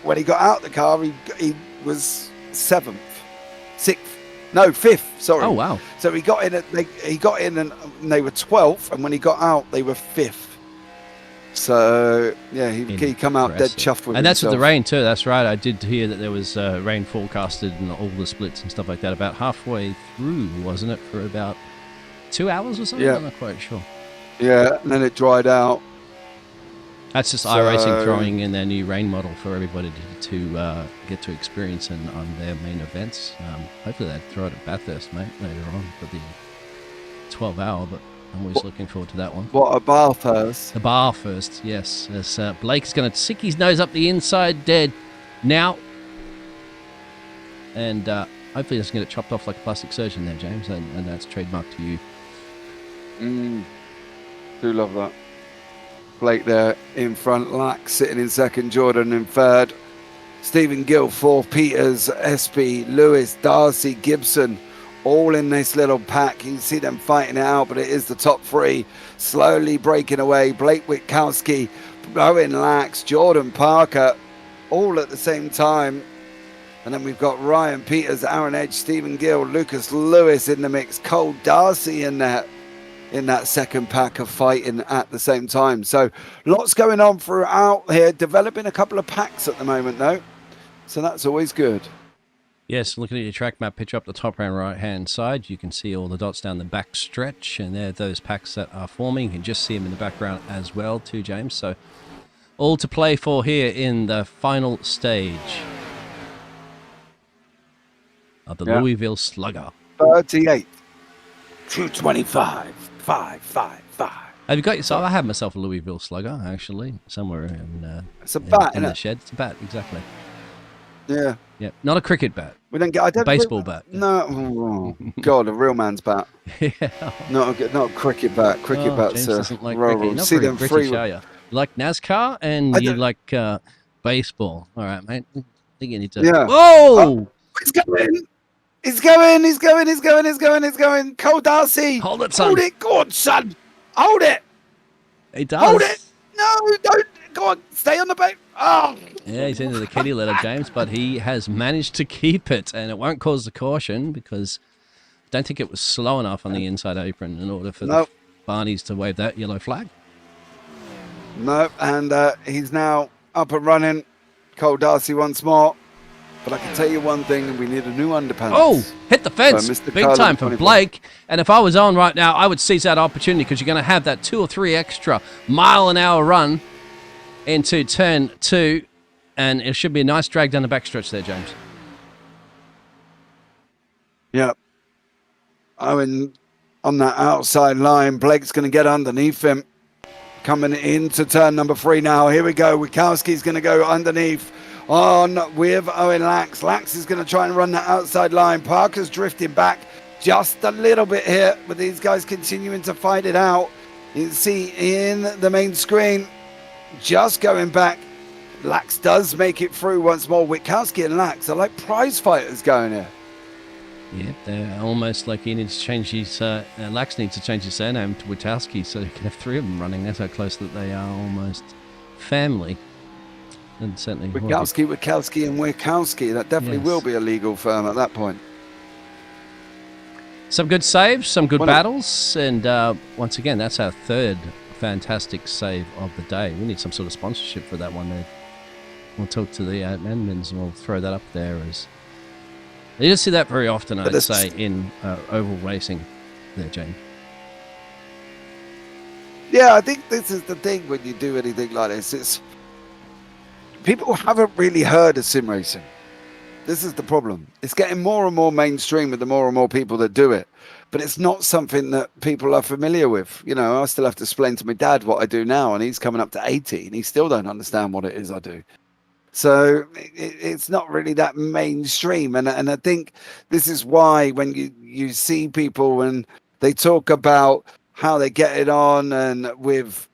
When he got out the car, he was 7th, 6th, no 5th. Sorry. Oh wow! So he got in and they were 12th, and when he got out, they were 5th. So yeah, he come out dead chuffed with and that's himself. with the rain too. That's right. I did hear that there was rain forecasted and all the splits and stuff like that. About halfway through, wasn't it? For about 2 hours or something. Yeah. I'm not quite sure. Yeah, and then it dried out. That's just iRacing throwing in their new rain model for everybody to get to experience on their main events. Hopefully they throw it at Bathurst, mate, later on for the 12-hour, but I'm always looking forward to that one. What, a Bathurst? The Bathurst, yes. As Blake's going to stick his nose up the inside dead now. And hopefully he doesn't get it chopped off like a plastic surgeon there, James, and that's trademarked to you. Do love that. Blake there in front, Lax sitting in second, Jordan in third, Stephen Gill fourth, Peters, SP, Lewis, Darcy, Gibson, all in this little pack. You can see them fighting it out, but it is the top 3 slowly breaking away. Blake Witkowski, Owen Lax, Jordan Parker, all at the same time. And then we've got Ryan Peters, Aaron Edge, Stephen Gill, Lucas Lewis in the mix, Cole Darcy in that second pack of fighting at the same time. So lots going on throughout here, developing a couple of packs at the moment though. So that's always good. Yes, looking at your track map picture up the top right-hand side, you can see all the dots down the back stretch, and they're those packs that are forming. You can just see them in the background as well too, James. So all to play for here in the final stage of the Louisville Slugger. 38. 225. 555. Have you got yourself? I have myself a Louisville Slugger, actually, somewhere in, It's a bat, in innit? the shed. It's a bat, exactly. Yeah. Yeah, not a cricket bat. We don't get. I don't. Baseball bat. No. Oh, God, a real man's bat. Yeah. Not a cricket bat. Cricket bats James are doesn't like rural. cricket. You're not See very them British, free. are you? You like NASCAR and I you don't- like baseball. All right, mate. I think you need to. Yeah. Whoa! He's going. He's going. He's going. He's going. He's going. He's going. Cole Darcy. Hold it, son. Hold it. Go on, son. Hold it. He does. Hold it. No, don't. Go on. Stay on the boat. Oh. Yeah, he's into the kitty litter, James, but he has managed to keep it, and it won't cause the caution because I don't think it was slow enough on the inside apron in order for the Barneys to wave that yellow flag. No, and he's now up and running. Cole Darcy once more. But I can tell you one thing, we need a new underpants. Oh, hit the fence. Mr. Big Carlin, time for 24. Blake. And if I was on right now, I would seize that opportunity because you're going to have that 2 or 3 extra mile-an-hour run into turn 2. And it should be a nice drag down the backstretch there, James. Yep. Owen on that outside line. Blake's going to get underneath him. Coming into turn number 3 now. Here we go. Wikowski's going to go underneath on with Owen Lax. Lax is going to try and run that outside line. Parker's drifting back just a little bit here, but these guys continuing to fight it out. You can see in the main screen, just going back. Lax does make it through once more. Wikowski and Lax are like prize fighters going here. Yeah, they're almost like he needs to change his. Lax needs to change his surname to Witowski so he can have 3 of them running. That's how close that they are, almost family. And certainly Wikowski, and Wikowski. That definitely Yes. will be a legal firm at that point. some good saves, some good Well, battles, and once again, that's our 3rd fantastic save of the day. We need some sort of sponsorship for that one there. We'll talk to the admins and we'll throw that up there as. You don't see that very often, I'd say, in oval racing there, Jane. Yeah, I think this is the thing when you do anything like this. It's people haven't really heard of sim racing. This is the problem. It's getting more and more mainstream with the more and more people that do it. But it's not something that people are familiar with. You know, I still have to explain to my dad what I do now, and he's coming up to 80, and he still don't understand what it is I do. So it's not really that mainstream. And I think this is why when you see people and they talk about how they get it on and with,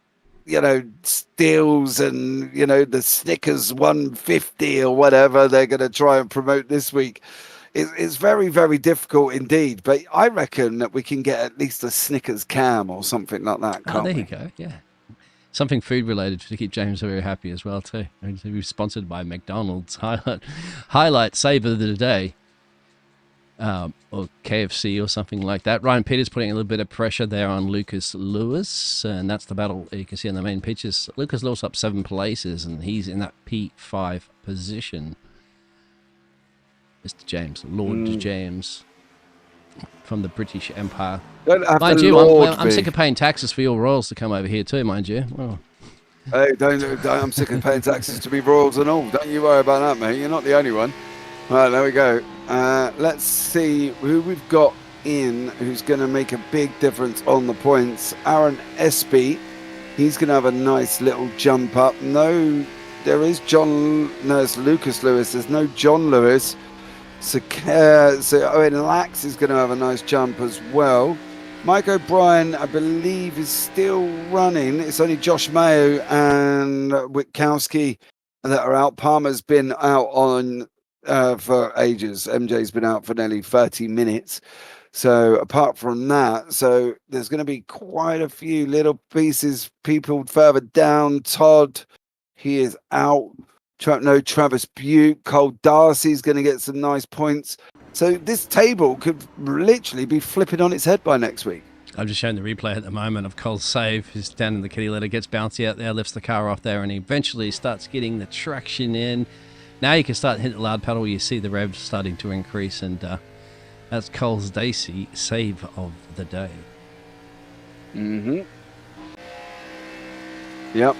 you know, steals and, you know, the Snickers 150 or whatever they're going to try and promote this week. It's very, very difficult indeed. But I reckon that we can get at least a Snickers cam or something like that. Oh, there you go. Yeah. Something food related to keep James very happy as well too. We're sponsored by McDonald's. Highlight save of the day. Or KFC or something like that. Ryan Peters putting a little bit of pressure there on Lucas Lewis, and that's the battle you can see on the main pictures. Lucas Lewis up 7 places, and he's in that P5 position. Mr. James, Lord James, from the British Empire. Mind you, I'm sick of paying taxes for your royals to come over here too, mind you. Oh. Hey, don't, I'm sick of paying taxes to be royals and all. Don't you worry about that, mate. You're not the only one. All right, there we go. Let's see who we've got in who's going to make a big difference on the points. Aaron Espy, he's going to have a nice little jump up. No, it's Lucas Lewis. There's no John Lewis. So Owen Lax is going to have a nice jump as well. Mike O'Brien, I believe, is still running. It's only Josh Mayo and Witkowski that are out. Palmer's been out on for ages. MJ's been out for nearly 30 minutes. So apart from that, so there's going to be quite a few little pieces. People further down. Todd, he is out. Travis Butte. Cole Darcy's going to get some nice points. So this table could literally be flipping on its head by next week. I'm just showing the replay at the moment of Cole's save. He's down in the kitty litter, gets bouncy out there, lifts the car off there, and he eventually starts getting the traction in. Now you can start hitting the loud pedal. You see the revs starting to increase, and that's Cole's Daisy save of the day. Mm-hmm. Yep.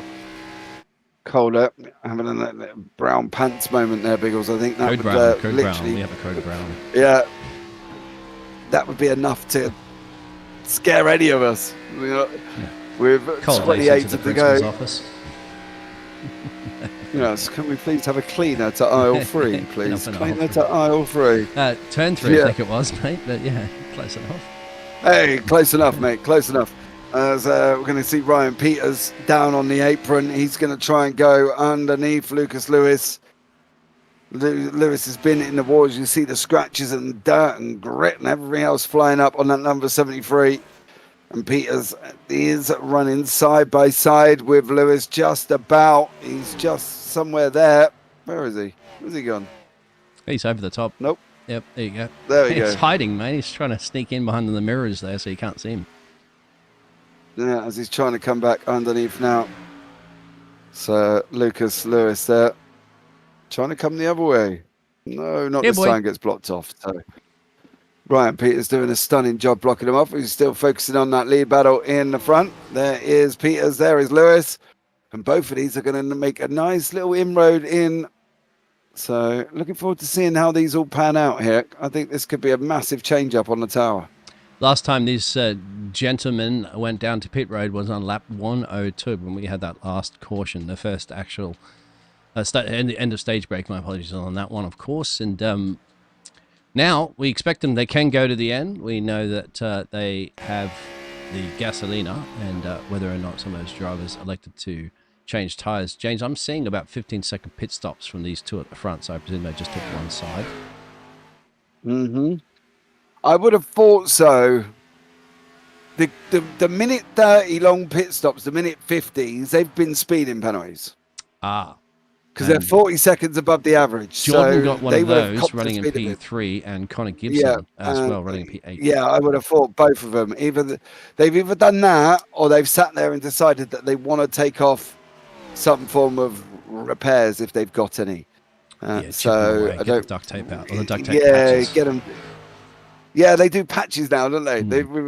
Cole having a brown pants moment there, Biggles. I think that Code would brown, code literally, brown. We have a code brown. yeah, that would be enough to scare any of us. With Cold 28 to the to go. office. Yes, can we please have a cleaner to aisle 3, please? Enough, Cleaner to aisle 3. Turn 3, Yeah. I think it was, mate. But yeah, close enough. Hey, close enough, mate. Close enough. As we're going to see Ryan Peters down on the apron. He's going to try and go underneath Lucas Lewis. Lewis has been in the wars. You see the scratches and dirt and grit and everything else flying up on that number 73. And Peters is running side by side with Lewis just about. He's just somewhere there. Where is he? Where's he gone? He's over the top. Nope. Yep, there you go. There we He's go. hiding, mate. He's trying to sneak in behind the mirrors there so you can't see him. Yeah, as he's trying to come back underneath now. So Lucas Lewis there. Trying to come the other way. No, not this time. Gets blocked off. So Ryan Peters doing a stunning job blocking him off. He's still focusing on that lead battle in the front. There is Peters. There is Lewis. And both of these are going to make a nice little inroad in. So looking forward to seeing how these all pan out here. I think this could be a massive change up on the tower. Last time these gentlemen went down to pit road was on lap 102 when we had that last caution, the first actual end of stage break. My apologies on that one, of course. And now we expect them. They can go to the end. We know that they have the gasolina, and whether or not some of those drivers elected to change tyres. James, I'm seeing about 15-second pit stops from these two at the front, so I presume they just took one side. Mm-hmm. I would have thought so. The minute 30 long pit stops, the minute 50s, they've been speeding penalties. Because they're 40 seconds above the average. Jordan so got one of those running in P3, and Connor Gibson as well running in P8. Yeah, I would have thought both of them. They've either done that, or they've sat there and decided that they want to take off some form of repairs if they've got any. So I don't duct tape out, or the duct tape patches. Get them. Yeah, they do patches now, don't they?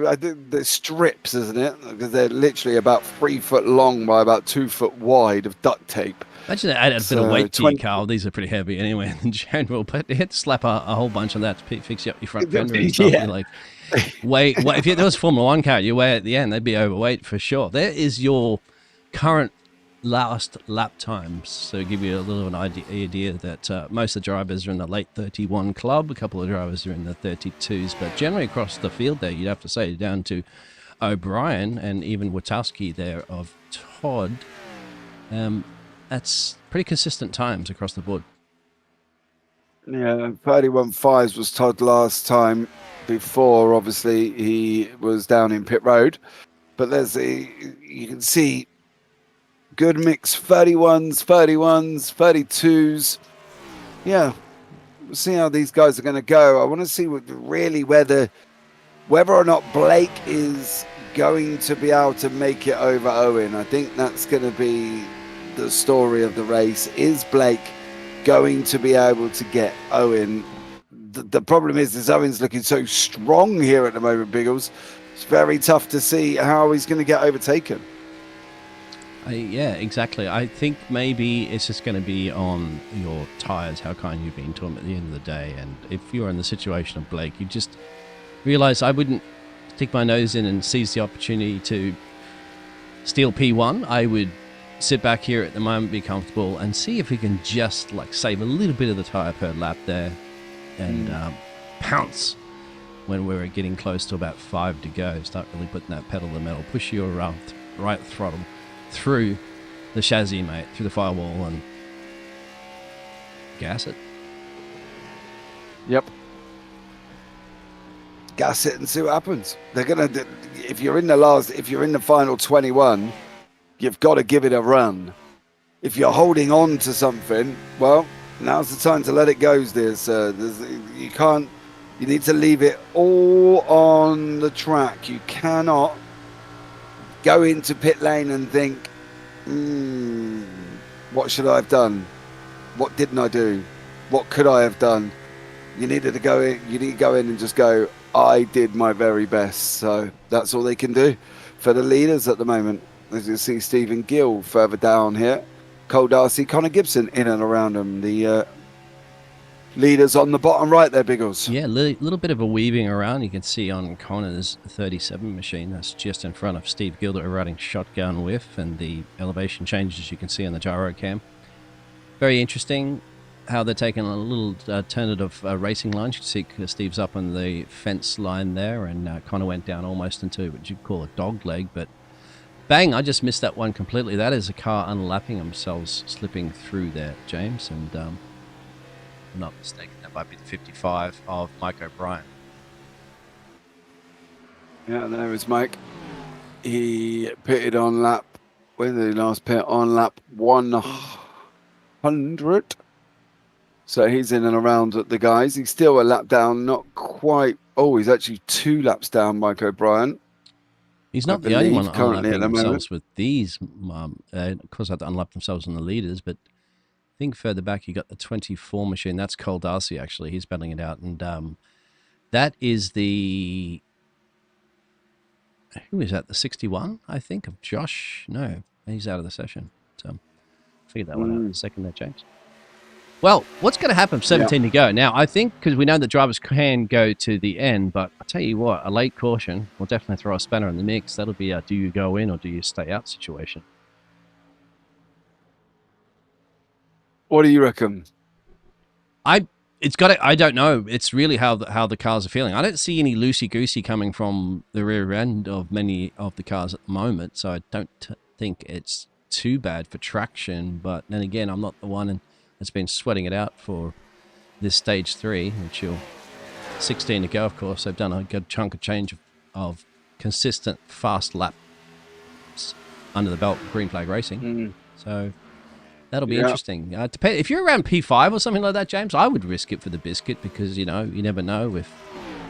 I think they're strips, isn't it? Because they're literally about 3 foot long by about 2 foot wide of duct tape. Imagine they added a bit of weight to your car. These are pretty heavy anyway in general, but you had to slap a whole bunch on that to fix up your front fender and stuff. Yeah. Like, if there was a Formula 1 car, you weigh at the end, they'd be overweight for sure. There is your current last lap times. So give you a little of an idea that most of the drivers are in the late 31 club. A couple of drivers are in the 32s, but generally across the field there, you'd have to say down to O'Brien and even Witowski there of Todd. That's pretty consistent times across the board. Yeah, 31.5s was Todd last time before. Obviously, he was down in pit road. But you can see good mix, 31s, 32s. Yeah, we'll see how these guys are going to go. I want to see whether or not Blake is going to be able to make it over Owen. I think that's going to be the story of the race. Is Blake going to be able to get Owen? The problem is Owen's looking so strong here at the moment, Biggles. It's very tough to see how he's going to get overtaken. Yeah, exactly. I think maybe it's just going to be on your tyres, how kind you've been to him at the end of the day. And if you're in the situation of Blake, you just realise I wouldn't stick my nose in and seize the opportunity to steal P1. I would sit back here at the moment, be comfortable, and see if we can just save a little bit of the tyre per lap there and pounce when we're getting close to about 5 to go. Start really putting that pedal to the metal, push your right throttle through the chassis, mate, through the firewall, and gas it. Yep. Gas it and see what happens. They're gonna. If you're in the final 21, you've got to give it a run. If you're holding on to something, well, now's the time to let it go, dear sir. You can't. You need to leave it all on the track. You cannot go into pit lane and think, what should I have done? What didn't I do? What could I have done? You need to go in and just go, I did my very best. So that's all they can do for the leaders at the moment. As you see, Stephen Gill further down here. Cole Darcy, Connor Gibson in and around them. The leaders on the bottom right there, Biggles. Yeah, little bit of a weaving around. You can see on Connor's 37 machine, that's just in front of Steve Gilder riding shotgun whiff, and the elevation changes you can see on the gyro cam. Very interesting how they're taking a little alternative racing line. You can see Steve's up on the fence line there, and Connor went down almost into what you'd call a dog leg, but bang, I just missed that one completely. That is a car unlapping themselves, slipping through there, James, and I'm not mistaken, that might be the 55 of Mike O'Brien. Yeah, there is Mike. He pitted on lap, when did he last pit? On lap 100. So he's in and around the guys. He's still a lap down, not quite. Oh, he's actually 2 laps down, Mike O'Brien. He's not the only one unlapping themselves with these. Of course, they have to unlap themselves on the leaders, but I think further back you got the 24 machine. That's Cole Darcy, actually. He's battling it out. And that is the... Who is that? The 61, I think, of Josh? No, he's out of the session. So figure that one out in a second there, James. Well, what's going to happen? 17 to go. Now, I think, because we know that drivers can go to the end, but I tell you what, a late caution will definitely throw a spanner in the mix. That'll be a do you go in or do you stay out situation. What do you reckon? I don't know. It's really how the cars are feeling. I don't see any loosey-goosey coming from the rear end of many of the cars at the moment, so I don't think it's too bad for traction. But then again, I'm not the one that's been sweating it out for this stage 3, which you'll 16 to go, of course. They've done a good chunk of change of consistent fast laps under the belt, green flag racing. So that'll be interesting. If you're around P5 or something like that, James, I would risk it for the biscuit because, you never know with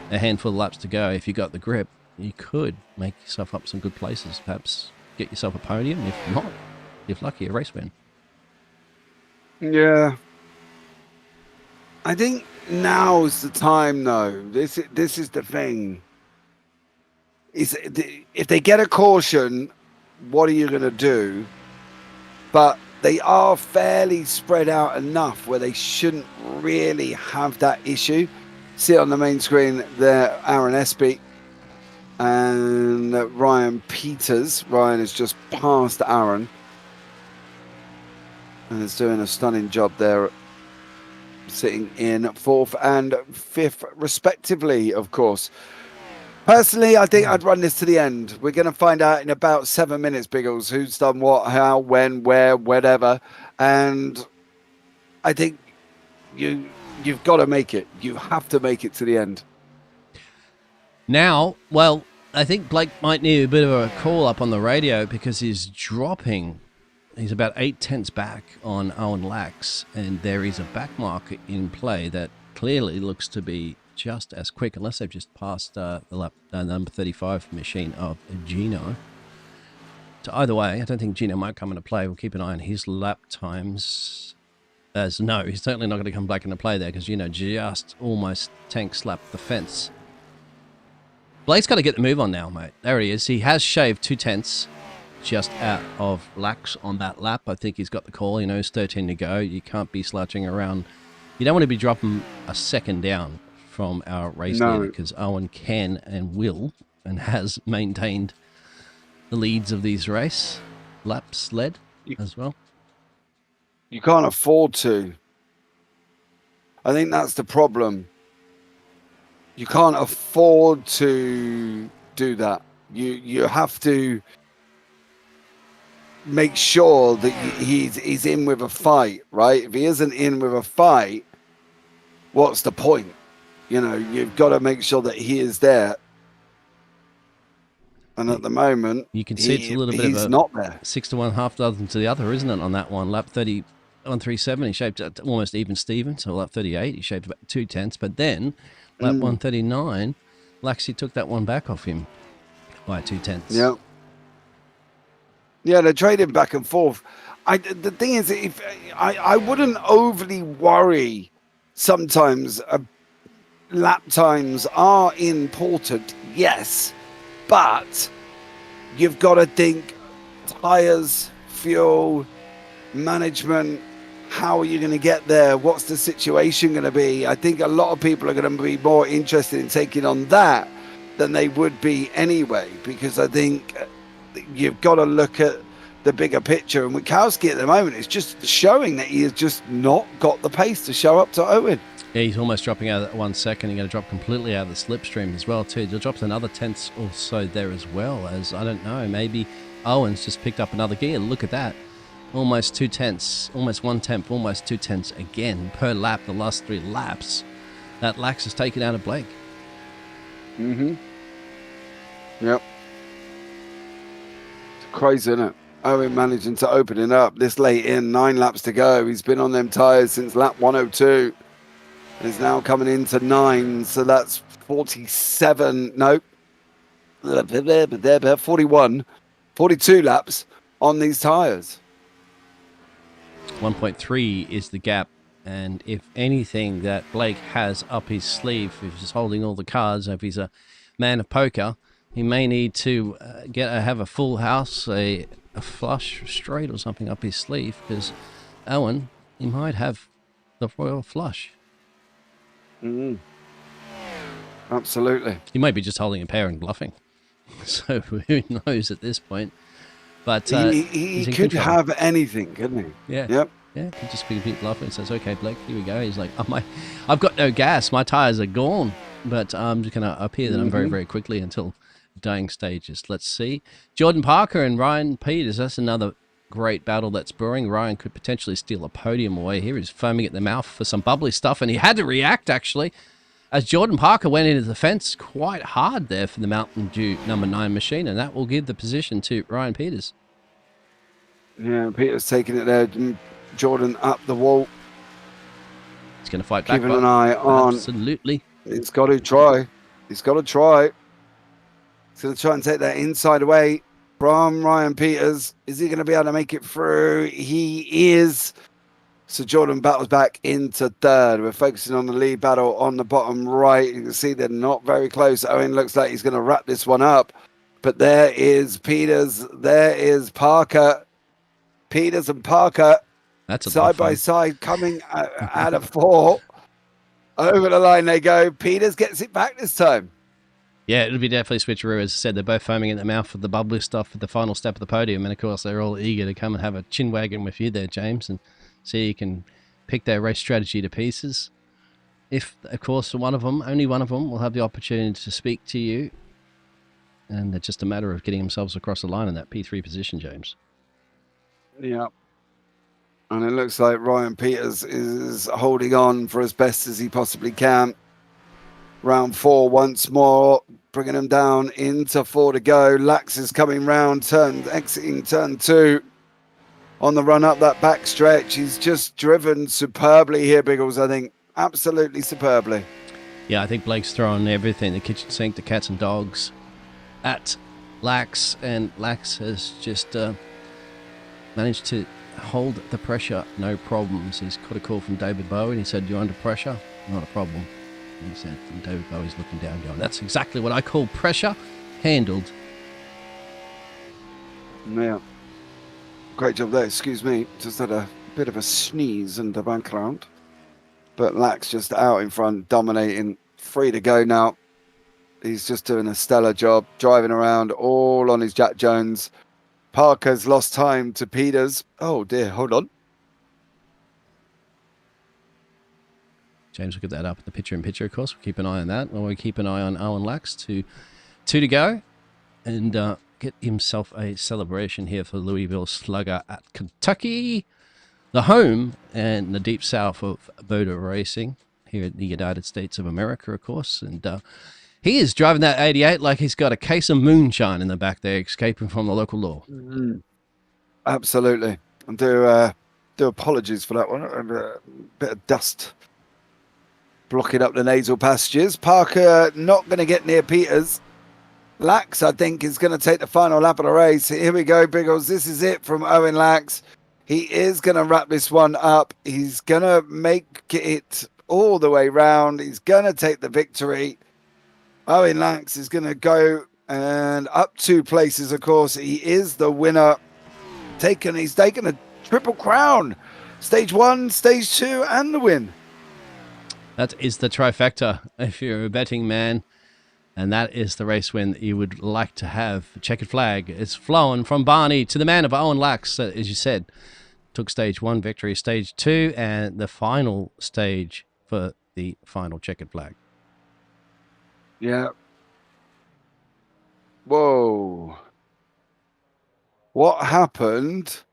a handful of laps to go. If you got the grip, you could make yourself up some good places. Perhaps get yourself a podium. If not, if lucky, a race win. Yeah. I think now's the time, though. This is the thing. If they get a caution, what are you going to do? But they are fairly spread out enough where they shouldn't really have that issue. See on the main screen there, Aaron Espy and Ryan Peters. Ryan has just passed Aaron and is doing a stunning job there, sitting in 4th and 5th respectively, of course. Personally, I think I'd run this to the end. We're going to find out in about 7 minutes, Biggles, who's done what, how, when, where, whatever. And I think you've got to make it. You have to make it to the end. Now, well, I think Blake might need a bit of a call up on the radio because he's dropping. He's about 8 tenths back on Owen Lax, and there is a back marker in play that clearly looks to be just as quick, unless they've just passed the lap number 35 machine of Gino. So either way, I don't think Gino might come into play. We'll keep an eye on his lap times. No, he's certainly not going to come back into play there because Gino just almost tank slapped the fence. Blake's got to get the move on now, mate. There he is. He has shaved 2 tenths just out of Lax on that lap. I think he's got the call. It's 13 to go. You can't be slouching around. You don't want to be dropping a second down from our race leader because Owen can and will and has maintained the leads of these race laps led as well. You can't afford to. I think that's the problem. You can't afford to do that. You have to make sure that he's in with a fight, right? If he isn't in with a fight, what's the point? You've got to make sure that he is there. And at the moment, you can see it's a little bit of a not there. 6 to 1, half dozen to the other, isn't it? On that one, lap 30, 137, he shaped almost even Steven. So lap 38, he shaped about 2 tenths. But then lap 139, Laxey took that one back off him by 2 tenths. Yeah. Yeah, they're trading back and forth. The thing is, if I wouldn't overly worry. Sometimes lap times are important, yes, but you've got to think tires, fuel, management, how are you going to get there? What's the situation going to be? I think a lot of people are going to be more interested in taking on that than they would be anyway, because I think you've got to look at the bigger picture. And Wikowski at the moment is just showing that he has just not got the pace to show up to Owen. Yeah, he's almost dropping out at 1 second. He's going to drop completely out of the slipstream as well, too. He'll drop another tenth or so there as well, as, I don't know, maybe Owen's just picked up another gear. Look at that. Almost 2 tenths, almost 1 tenth, almost 2 tenths again per lap, the last 3 laps. That Lax has taken out of Blake. Mm-hmm. Yep. It's crazy, isn't it? Owen managing to open it up this late in, 9 laps to go. He's been on them tyres since lap 102. He's now coming into 9, so that's 47, no, 41, 42 laps on these tyres. 1.3 is the gap, and if anything that Blake has up his sleeve, if he's holding all the cards, if he's a man of poker, he may need to have a full house, a flush straight or something up his sleeve, because Owen, he might have the royal flush. Mm. Absolutely. He might be just holding a pair and bluffing. So who knows at this point? But he could have anything, couldn't he? Yeah. Yep. Yeah, he'd just be a bit bluffing and says, okay, Blake, here we go. He's like, I've got no gas. My tyres are gone. But I'm just going to appear that I'm very, very quickly until dying stages. Let's see. Jordan Parker and Ryan Peters. That's another great battle that's brewing. Ryan could potentially steal a podium away here. He's foaming at the mouth for some bubbly stuff, and he had to react, actually, as Jordan Parker went into the fence quite hard there for the Mountain Dew number 9 machine, and that will give the position to Ryan Peters. Yeah, Peters taking it there. Jordan up the wall. He's going to fight back. Keeping an eye on. Absolutely. He's got to try. He's got to try. He's going to try and take that inside away from Ryan Peters. Is he going to be able to make it through? He is. So Jordan battles back into 3rd. We're focusing on the lead battle on the bottom right. You can see they're not very close. Owen looks like he's going to wrap this one up. But there is Peters. There is Parker. Peters and Parker that's a side by side coming out of 4. Over the line they go. Peters gets it back this time. Yeah, it'll be definitely switcheroo. As I said, they're both foaming at the mouth for the bubbly stuff at the final step of the podium. And, of course, they're all eager to come and have a chin wagon with you there, James, and see you can pick their race strategy to pieces. If, of course, only one of them will have the opportunity to speak to you. And it's just a matter of getting themselves across the line in that P3 position, James. Yeah. And it looks like Ryan Peters is holding on for as best as he possibly can. Round 4 once more, bringing them down into 4 to go. Lax is coming round, exiting turn 2 on the run up that back stretch. He's just driven superbly here, Biggles, I think. Absolutely superbly. Yeah, I think Blake's throwing everything, the kitchen sink, the cats and dogs, at Lax, and Lax has just managed to hold the pressure, no problems. He's got a call from David Bowie, and he said, "You're under pressure?" "Not a problem," he said. And David Bowie's looking down going, "That's exactly what I call pressure handled." Yeah. Great job there. Excuse me. Just had a bit of a sneeze in the background. But Lax just out in front, dominating. 3 to go now. He's just doing a stellar job, driving around all on his Jack Jones. Parker's lost time to Peters. Oh, dear. Hold on. James will get that up at the picture-in-picture, of course. We'll keep an eye on that. Or we'll keep an eye on Owen Lax to 2 to go. And get himself a celebration here for Louisville Slugger at Kentucky. The home and the deep south of motor racing here in the United States of America, of course. And he is driving that 88 like he's got a case of moonshine in the back there, escaping from the local law. Mm-hmm. Absolutely. And do apologies for that one. A bit of dust blocking up the nasal passages. Parker not going to get near Peters. Lax, I think, is going to take the final lap of the race. Here we go, Biggles. This is it from Owen Lax. He is going to wrap this one up. He's going to make it all the way round. He's going to take the victory. Owen Lax is going to go and up 2 places, of course. He is the winner. He's taken a triple crown Stage 1, Stage 2, and the win. That is the trifecta if you're a betting man. And that is the race win that you would like to have. Checkered flag is flown from Barney to the man of Owen Lax, as you said. Took stage 1 victory, stage 2, and the final stage for the final checkered flag. Yeah. Whoa. What happened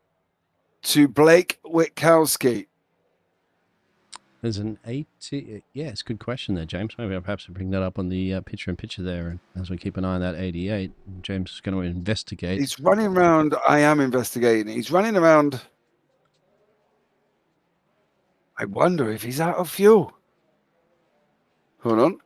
to Blake Witkowski? There's an 80. Yeah, it's a good question there, James. Maybe I'll perhaps bring that up on the picture-in-picture there. And as we keep an eye on that 88, James is going to investigate. He's running around. I am investigating. He's running around. I wonder if he's out of fuel. Hold on.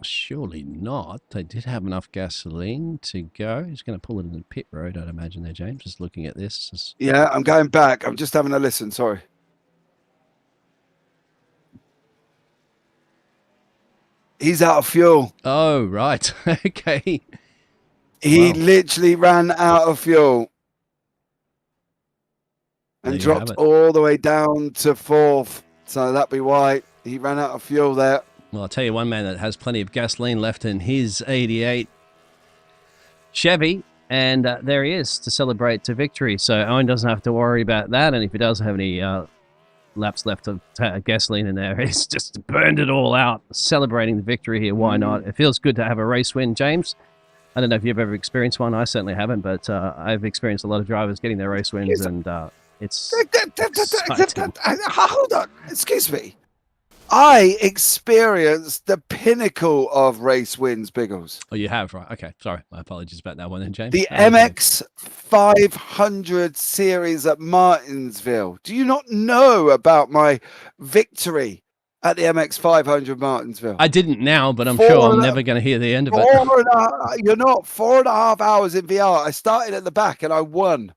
Surely not. They did have enough gasoline to go. He's going to pull it in the pit road, I'd imagine there, James. Just looking at this. Yeah, I'm going back. I'm just having a listen. Sorry. He's out of fuel. Oh, right. Okay. He literally ran out of fuel and dropped all the way down to 4th. So that'd be why he ran out of fuel there. Well, I'll tell you one man that has plenty of gasoline left in his 88 Chevy, and there he is to celebrate the victory. So Owen doesn't have to worry about that, and if he does have any laps left of gasoline in there, he's just burned it all out, celebrating the victory here. Why not? It feels good to have a race win, James. I don't know if you've ever experienced one. I certainly haven't, but I've experienced a lot of drivers getting their race wins, and it's hold on. Excuse me. I experienced the pinnacle of race wins, Biggles. Oh, you have, right? Okay, sorry. My apologies about that one then, James. The MX 500 series at Martinsville. Do you not know about my victory at the MX 500 Martinsville? I didn't now, but I'm sure I'm never going to hear the end of it. You're not 4.5 hours in VR. I started at the back and I won.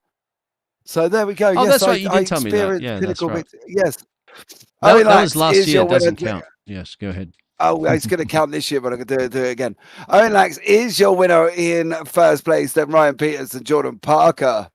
So there we go. Oh, yes, that's right. You did tell me that. Yeah, that's right. Yes. That was last year. It doesn't count. Yes, go ahead. Oh, it's going to count this year, but I'm going to do it again. Owen Lax is your winner in first place. Then Ryan Peters and Jordan Parker,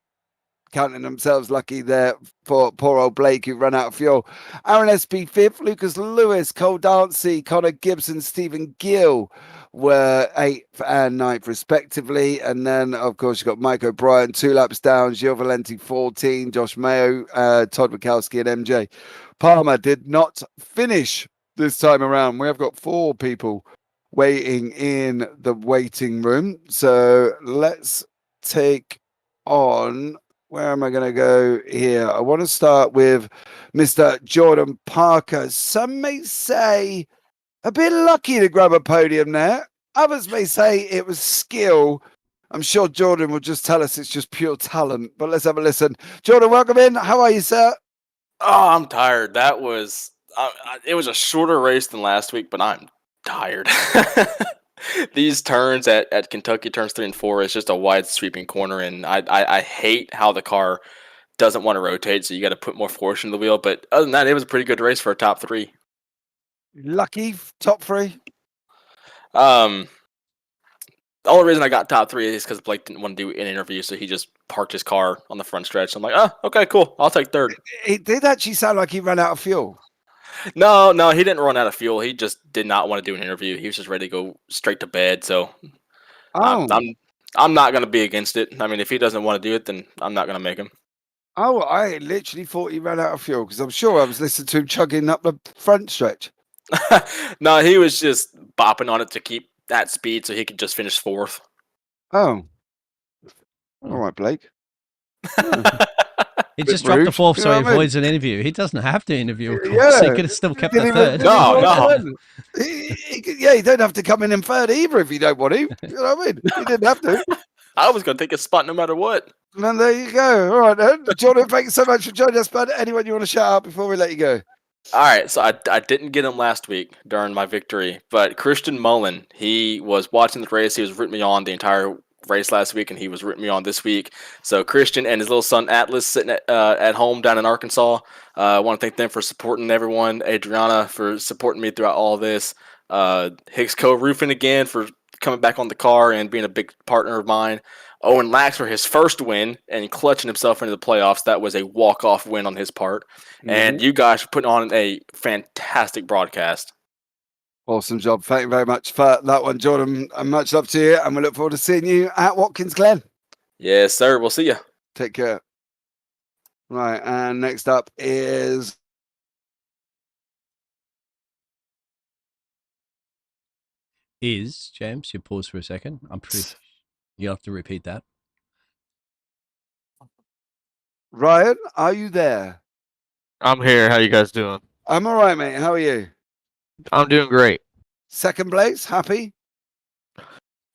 counting themselves lucky there for poor old Blake, who ran out of fuel. Aaron SB 5th, Lucas Lewis, Cole Dancy, Connor Gibson, Stephen Gill were 8th and 9th respectively. And then, of course, you've got Mike O'Brien, 2 laps down, Gio Valenti 14, Josh Mayo, Todd Wachowski, and MJ Palmer did not finish this time around. We have got 4 people waiting in the waiting room. So let's take on, where am I going to go here? I want to start with Mr. Jordan Parker. Some may say a bit lucky to grab a podium there. Others may say it was skill. I'm sure Jordan will just tell us it's just pure talent, but let's have a listen. Jordan, welcome in. How are you, sir? Oh, I'm tired. That was it was a shorter race than last week, but I'm tired. These turns at Kentucky, turns 3 and 4, is just a wide sweeping corner, and I hate how the car doesn't want to rotate, so you got to put more force in the wheel. But other than that, it was a pretty good race for a top 3. Lucky top 3. The only reason I got top 3 is because Blake didn't want to do an interview, so he just parked his car on the front stretch. I'm like, oh, okay, cool. I'll take 3rd. It did actually sound like he ran out of fuel. No, he didn't run out of fuel. He just did not want to do an interview. He was just ready to go straight to bed. So I'm not going to be against it. I mean, if he doesn't want to do it, then I'm not going to make him. Oh, I literally thought he ran out of fuel because I'm sure I was listening to him chugging up the front stretch. No, he was just bopping on it to keep that speed so he could just finish 4th. Oh. All right, Blake. He just dropped the 4th so he avoids an interview. He doesn't have to interview, of course. Yeah. He could have still kept the 3rd. No. He don't have to come in 3rd either if you don't want to. You know what I mean? He didn't have to. I was going to take a spot no matter what. And there you go. All right, then. Jordan, thank you so much for joining us, bud. Anyone you want to shout out before we let you go? All right, so I didn't get him last week during my victory, but Christian Mullen, he was watching the race. He was rooting me on the entire race last week, and he was rooting me on this week. So Christian and his little son Atlas sitting at home down in Arkansas. I want to thank them for supporting everyone. Adriana for supporting me throughout all this. Hicks Co Roofing again for coming back on the car and being a big partner of mine. Owen Laxer his first win and clutching himself into the playoffs. That was a walk-off win on his part. And you guys are putting on a fantastic broadcast. Awesome job. Thank you very much for that one, Jordan. And much love to you. And we look forward to seeing you at Watkins Glen. Yes, sir. We'll see you. Take care. Right. And next up is... James, you pause for a second. I'm pretty... You'll have to repeat that. Ryan, are you there? I'm here. How you guys doing? I'm all right, mate. How are you? I'm doing great. Second place? Happy?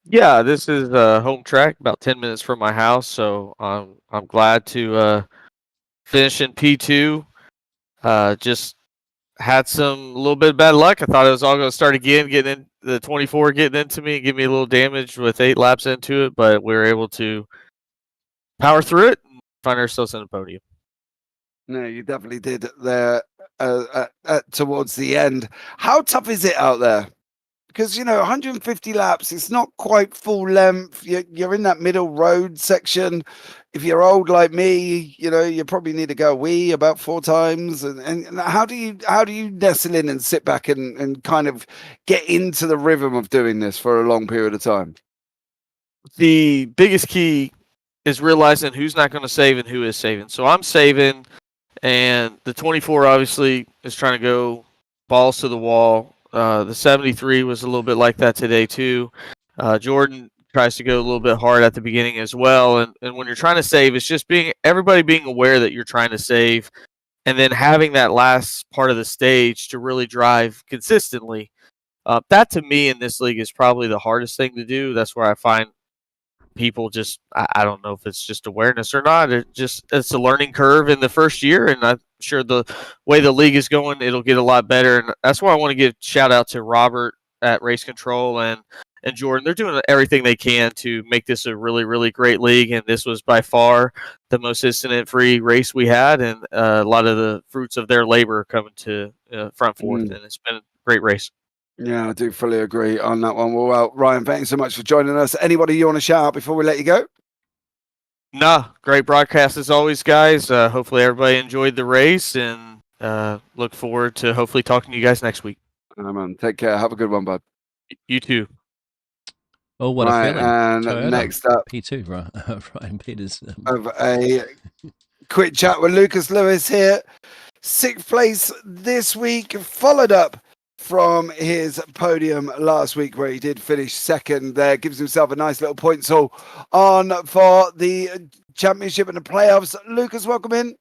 Yeah, this is home track, about 10 minutes from my house, so I'm glad to finish in P2. Just had a little bit of bad luck. I thought it was all going to start again, getting in the 24, getting into me, and give me a little damage with 8 laps into it, but we were able to power through it and find ourselves in the podium. No, you definitely did there towards the end. How tough is it out there? Because, 150 laps, it's not quite full length. You're in that middle road section. If you're old like me, you probably need to go a wee about 4 times. And how do you nestle in and sit back and kind of get into the rhythm of doing this for a long period of time? The biggest key is realizing who's not going to save and who is saving. So I'm saving, and the 24 obviously is trying to go balls to the wall. The 73 was a little bit like that today too. Jordan tries to go a little bit hard at the beginning as well. And when you're trying to save, it's just everybody being aware that you're trying to save, and then having that last part of the stage to really drive consistently. That to me in this league is probably the hardest thing to do. That's where I find people just, I don't know if it's just awareness or not. It's a learning curve in the first year, and I'm sure the way the league is going, it'll get a lot better. And that's why I want to give shout out to Robert at Race Control and Jordan. They're doing everything they can to make this a really, really great league. And this was by far the most incident-free race we had, and a lot of the fruits of their labor coming to front forth. And it's been a great race. Yeah, I do fully agree on that one. Well, Ryan, thanks so much for joining us. Anybody you want to shout out before we let you go? No, great broadcast as always, guys. Hopefully everybody enjoyed the race, and look forward to hopefully talking to you guys next week. Man, take care. Have a good one, bud. You too. Oh, what a feeling. And Toyota. next up, P2, Ryan Peters. of a quick chat with Lucas Lewis here. 6th place this week, followed up from his podium last week where he did finish 2nd there. Gives himself a nice little points haul on for the championship and the playoffs. Lucas, welcome in.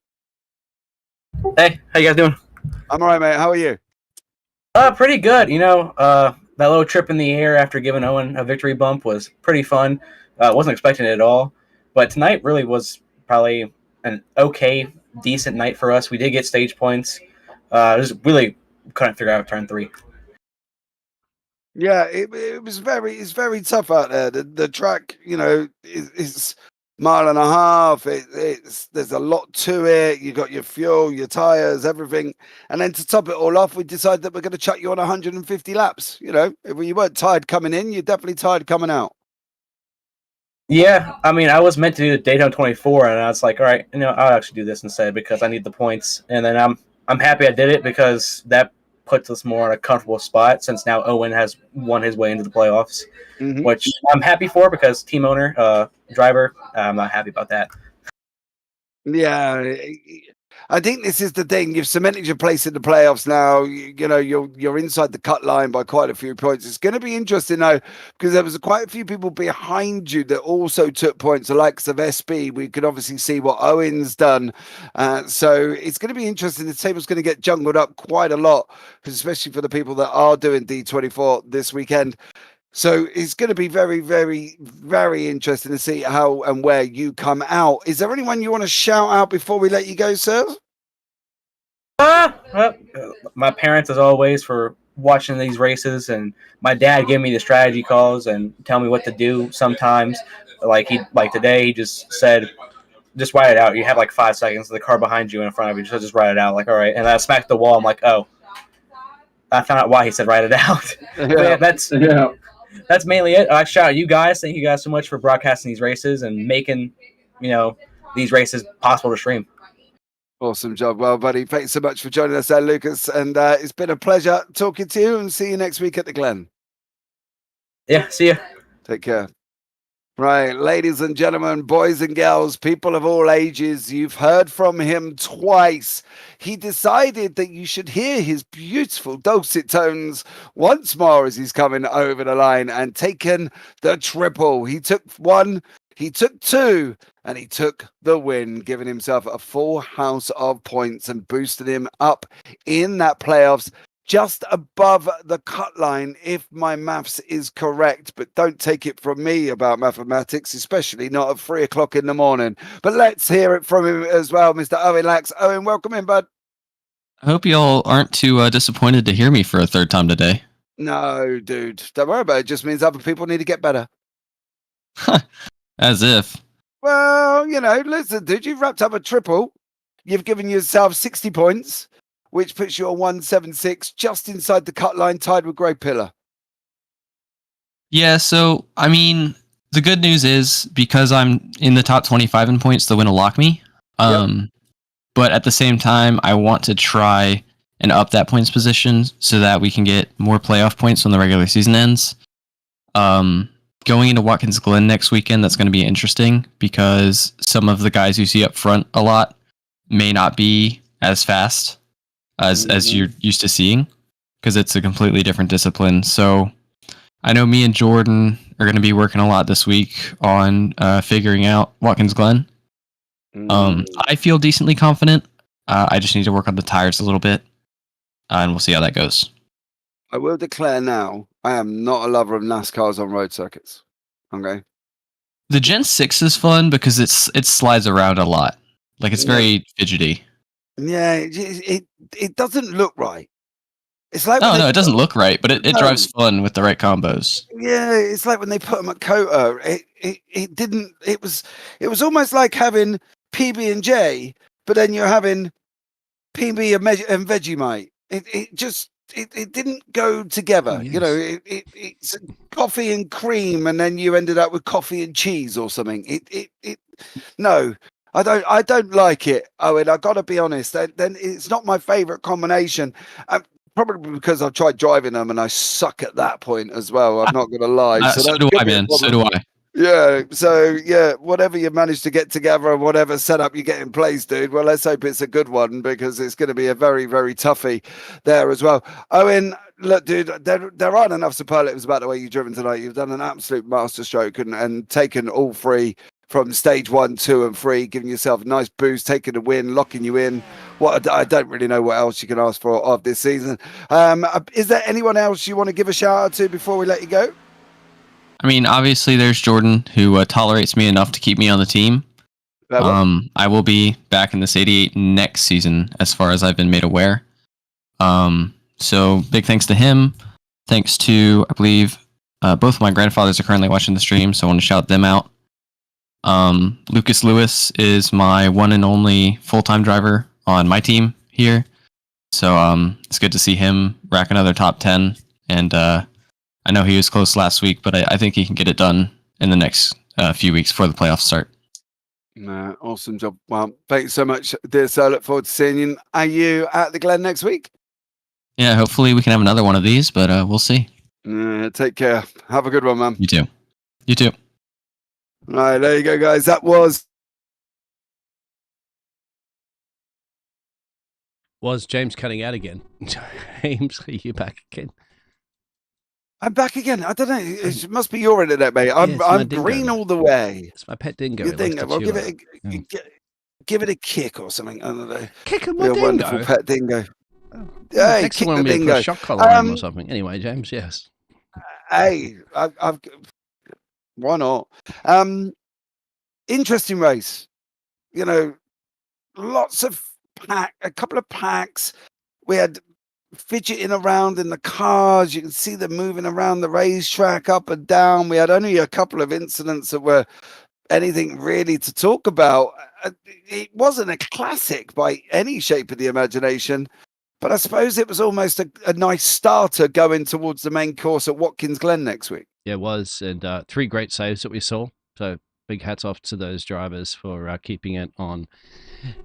Hey, how you guys doing? I'm all right, mate. How are you? Pretty good. That little trip in the air after giving Owen a victory bump was pretty fun. Wasn't expecting it at all. But tonight really was probably an okay, decent night for us. We did get stage points. Just really couldn't figure out turn 3. Yeah, it's very tough out there. The track, it's mile and a half. There's a lot to it. You got your fuel, your tires, everything, and then to top it all off, we decided that we're going to chuck you on 150 laps. If you weren't tired coming in, you're definitely tired coming out. Yeah, I mean, I was meant to do the Daytona 24, and I was like, all right, I'll actually do this instead because I need the points. And then I'm happy I did it because that puts us more in a comfortable spot since now Owen has won his way into the playoffs, which I'm happy for because team owner, driver, I'm not happy about that. Yeah, I think this is the thing. You've cemented your place in the playoffs now. You're inside the cut line by quite a few points. It's going to be interesting though, because there was quite a few people behind you that also took points. The likes of SB, we could obviously see what Owen's done. So it's going to be interesting. The table's going to get jungled up quite a lot, especially for the people that are doing D24 this weekend. So it's going to be very, very, very interesting to see how and where you come out. Is there anyone you want to shout out before we let you go, sir? My parents, as always, for watching these races, and my dad gave me the strategy calls and tell me what to do sometimes. Like today, he just said, just write it out. You have like 5 seconds. The car behind you and in front of you, just write it out. Like, all right. And I smacked the wall. I'm like, oh. I found out why he said write it out. Yeah. that's mainly it. I shout out you guys. Thank you guys so much for broadcasting these races and making, these races possible to stream. Awesome job. Well, buddy, thanks so much for joining us there, Lucas. And it's been a pleasure talking to you, and see you next week at the Glen. Yeah, see ya. Take care. Right, ladies and gentlemen, boys and girls, people of all ages, you've heard from him twice. He decided that you should hear his beautiful dulcet tones once more as he's coming over the line and taken the triple. He took one, he took two, and he took the win, giving himself a full house of points and boosted him up in that playoffs just above the cut line, if my maths is correct. But don't take it from me about mathematics, especially not at 3 o'clock in the morning. But let's hear it from him as well, Mr. Owen Lax. Owen, welcome in, bud. I hope y'all aren't too disappointed to hear me for a third time today. No, dude, don't worry about it. It just means other people need to get better. As if. Well, listen, dude, you've wrapped up a triple. You've given yourself 60 points, which puts you on 176, just inside the cut line, tied with Grey Pillar. Yeah, so, I mean, the good news is, because I'm in the top 25 in points, the win will lock me. But at the same time, I want to try and up that points position so that we can get more playoff points when the regular season ends. Going into Watkins Glen next weekend, that's going to be interesting, because some of the guys you see up front a lot may not be as fast as you're used to seeing, because it's a completely different discipline. So I know me and Jordan are going to be working a lot this week on figuring out Watkins Glen. I feel decently confident. I just need to work on the tires a little bit, and we'll see how that goes. I will declare now, I am not a lover of NASCARs on road circuits. Okay. The Gen 6 is fun because it slides around a lot. Like, it's very fidgety. Yeah, it doesn't look right. It's like no, it doesn't look right, but it drives fun with the right combos. Yeah, it's like when they put them at COTA. It didn't. It was almost like having PB and J, but then you're having PB and Vegemite. It didn't go together. Yes. It's coffee and cream, and then you ended up with coffee and cheese or something. No. I don't like it, Owen. I got to be honest. Then it's not my favorite combination. Probably because I've tried driving them and I suck at that point as well. I'm not going to lie. So do I, man. So do I. Yeah. So yeah, whatever you manage to get together and whatever setup you get in place, dude. Well, let's hope it's a good one, because it's going to be a very, very toughie there as well. Owen, look, dude, there aren't enough superlatives about the way you've driven tonight. You've done an absolute masterstroke and taken all three from stage 1, 2, and 3, giving yourself a nice boost, taking a win, locking you in. I don't really know what else you can ask for of this season. Is there anyone else you want to give a shout out to before we let you go? I mean, obviously there's Jordan, who tolerates me enough to keep me on the team. I will be back in this 88 next season, as far as I've been made aware. So big thanks to him. Thanks to, I believe, both of my grandfathers are currently watching the stream, so I want to shout them out. Lucas Lewis is my one and only full-time driver on my team here. So it's good to see him rack another top 10. And I know he was close last week, but I think he can get it done in the next few weeks before the playoffs start. Awesome job. Well, thanks so much, dear sir. Look forward to seeing you. Are you at the Glen next week? Yeah, hopefully we can have another one of these, but we'll see. Take care. Have a good one, man. You too. You too. All right, there you go, guys. That was James cutting out again? James, are you back again? I'm back again. I don't know. It must be your internet, mate. I'm green all the way. It's my pet dingo. Good dingo. Well, give it a kick or something. I don't know. Kick him, your wonderful pet dingo. Oh, hey, next kick one the we put dingo. a shock collar on him or something. Anyway, James, yes. Hey, I've why not? Interesting race. Lots of a couple of packs. We had fidgeting around in the cars. You can see them moving around the racetrack up and down. We had only a couple of incidents that were anything really to talk about. It wasn't a classic by any shape of the imagination, but I suppose it was almost a nice starter going towards the main course at Watkins Glen next week. Yeah, it was. And 3 great saves that we saw. So big hats off to those drivers for keeping it on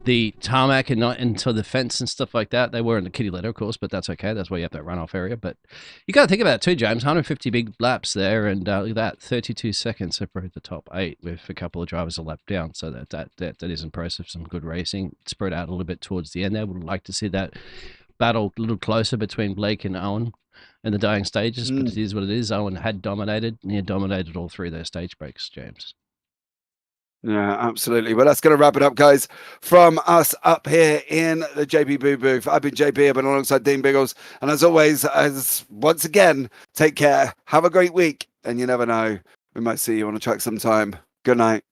the tarmac and not into the fence and stuff like that. They were in the kitty litter, of course, but that's okay. That's why you have that runoff area. But you got to think about it too, James. 150 big laps there, and look at that, 32 seconds separate the top 8 with a couple of drivers a lap down. So that is impressive. Some good racing. Spread out a little bit towards the end there. Would like to see that battle a little closer between Blake and Owen in the dying stages, but it is what it is. Owen had dominated, and he had dominated all 3 of those stage breaks, James. Yeah, absolutely. Well, that's going to wrap it up, guys, from us up here in the JPB booth. I've been JP, I've been alongside Dean Biggles. And as always, once again, take care. Have a great week. And you never know, we might see you on a track sometime. Good night.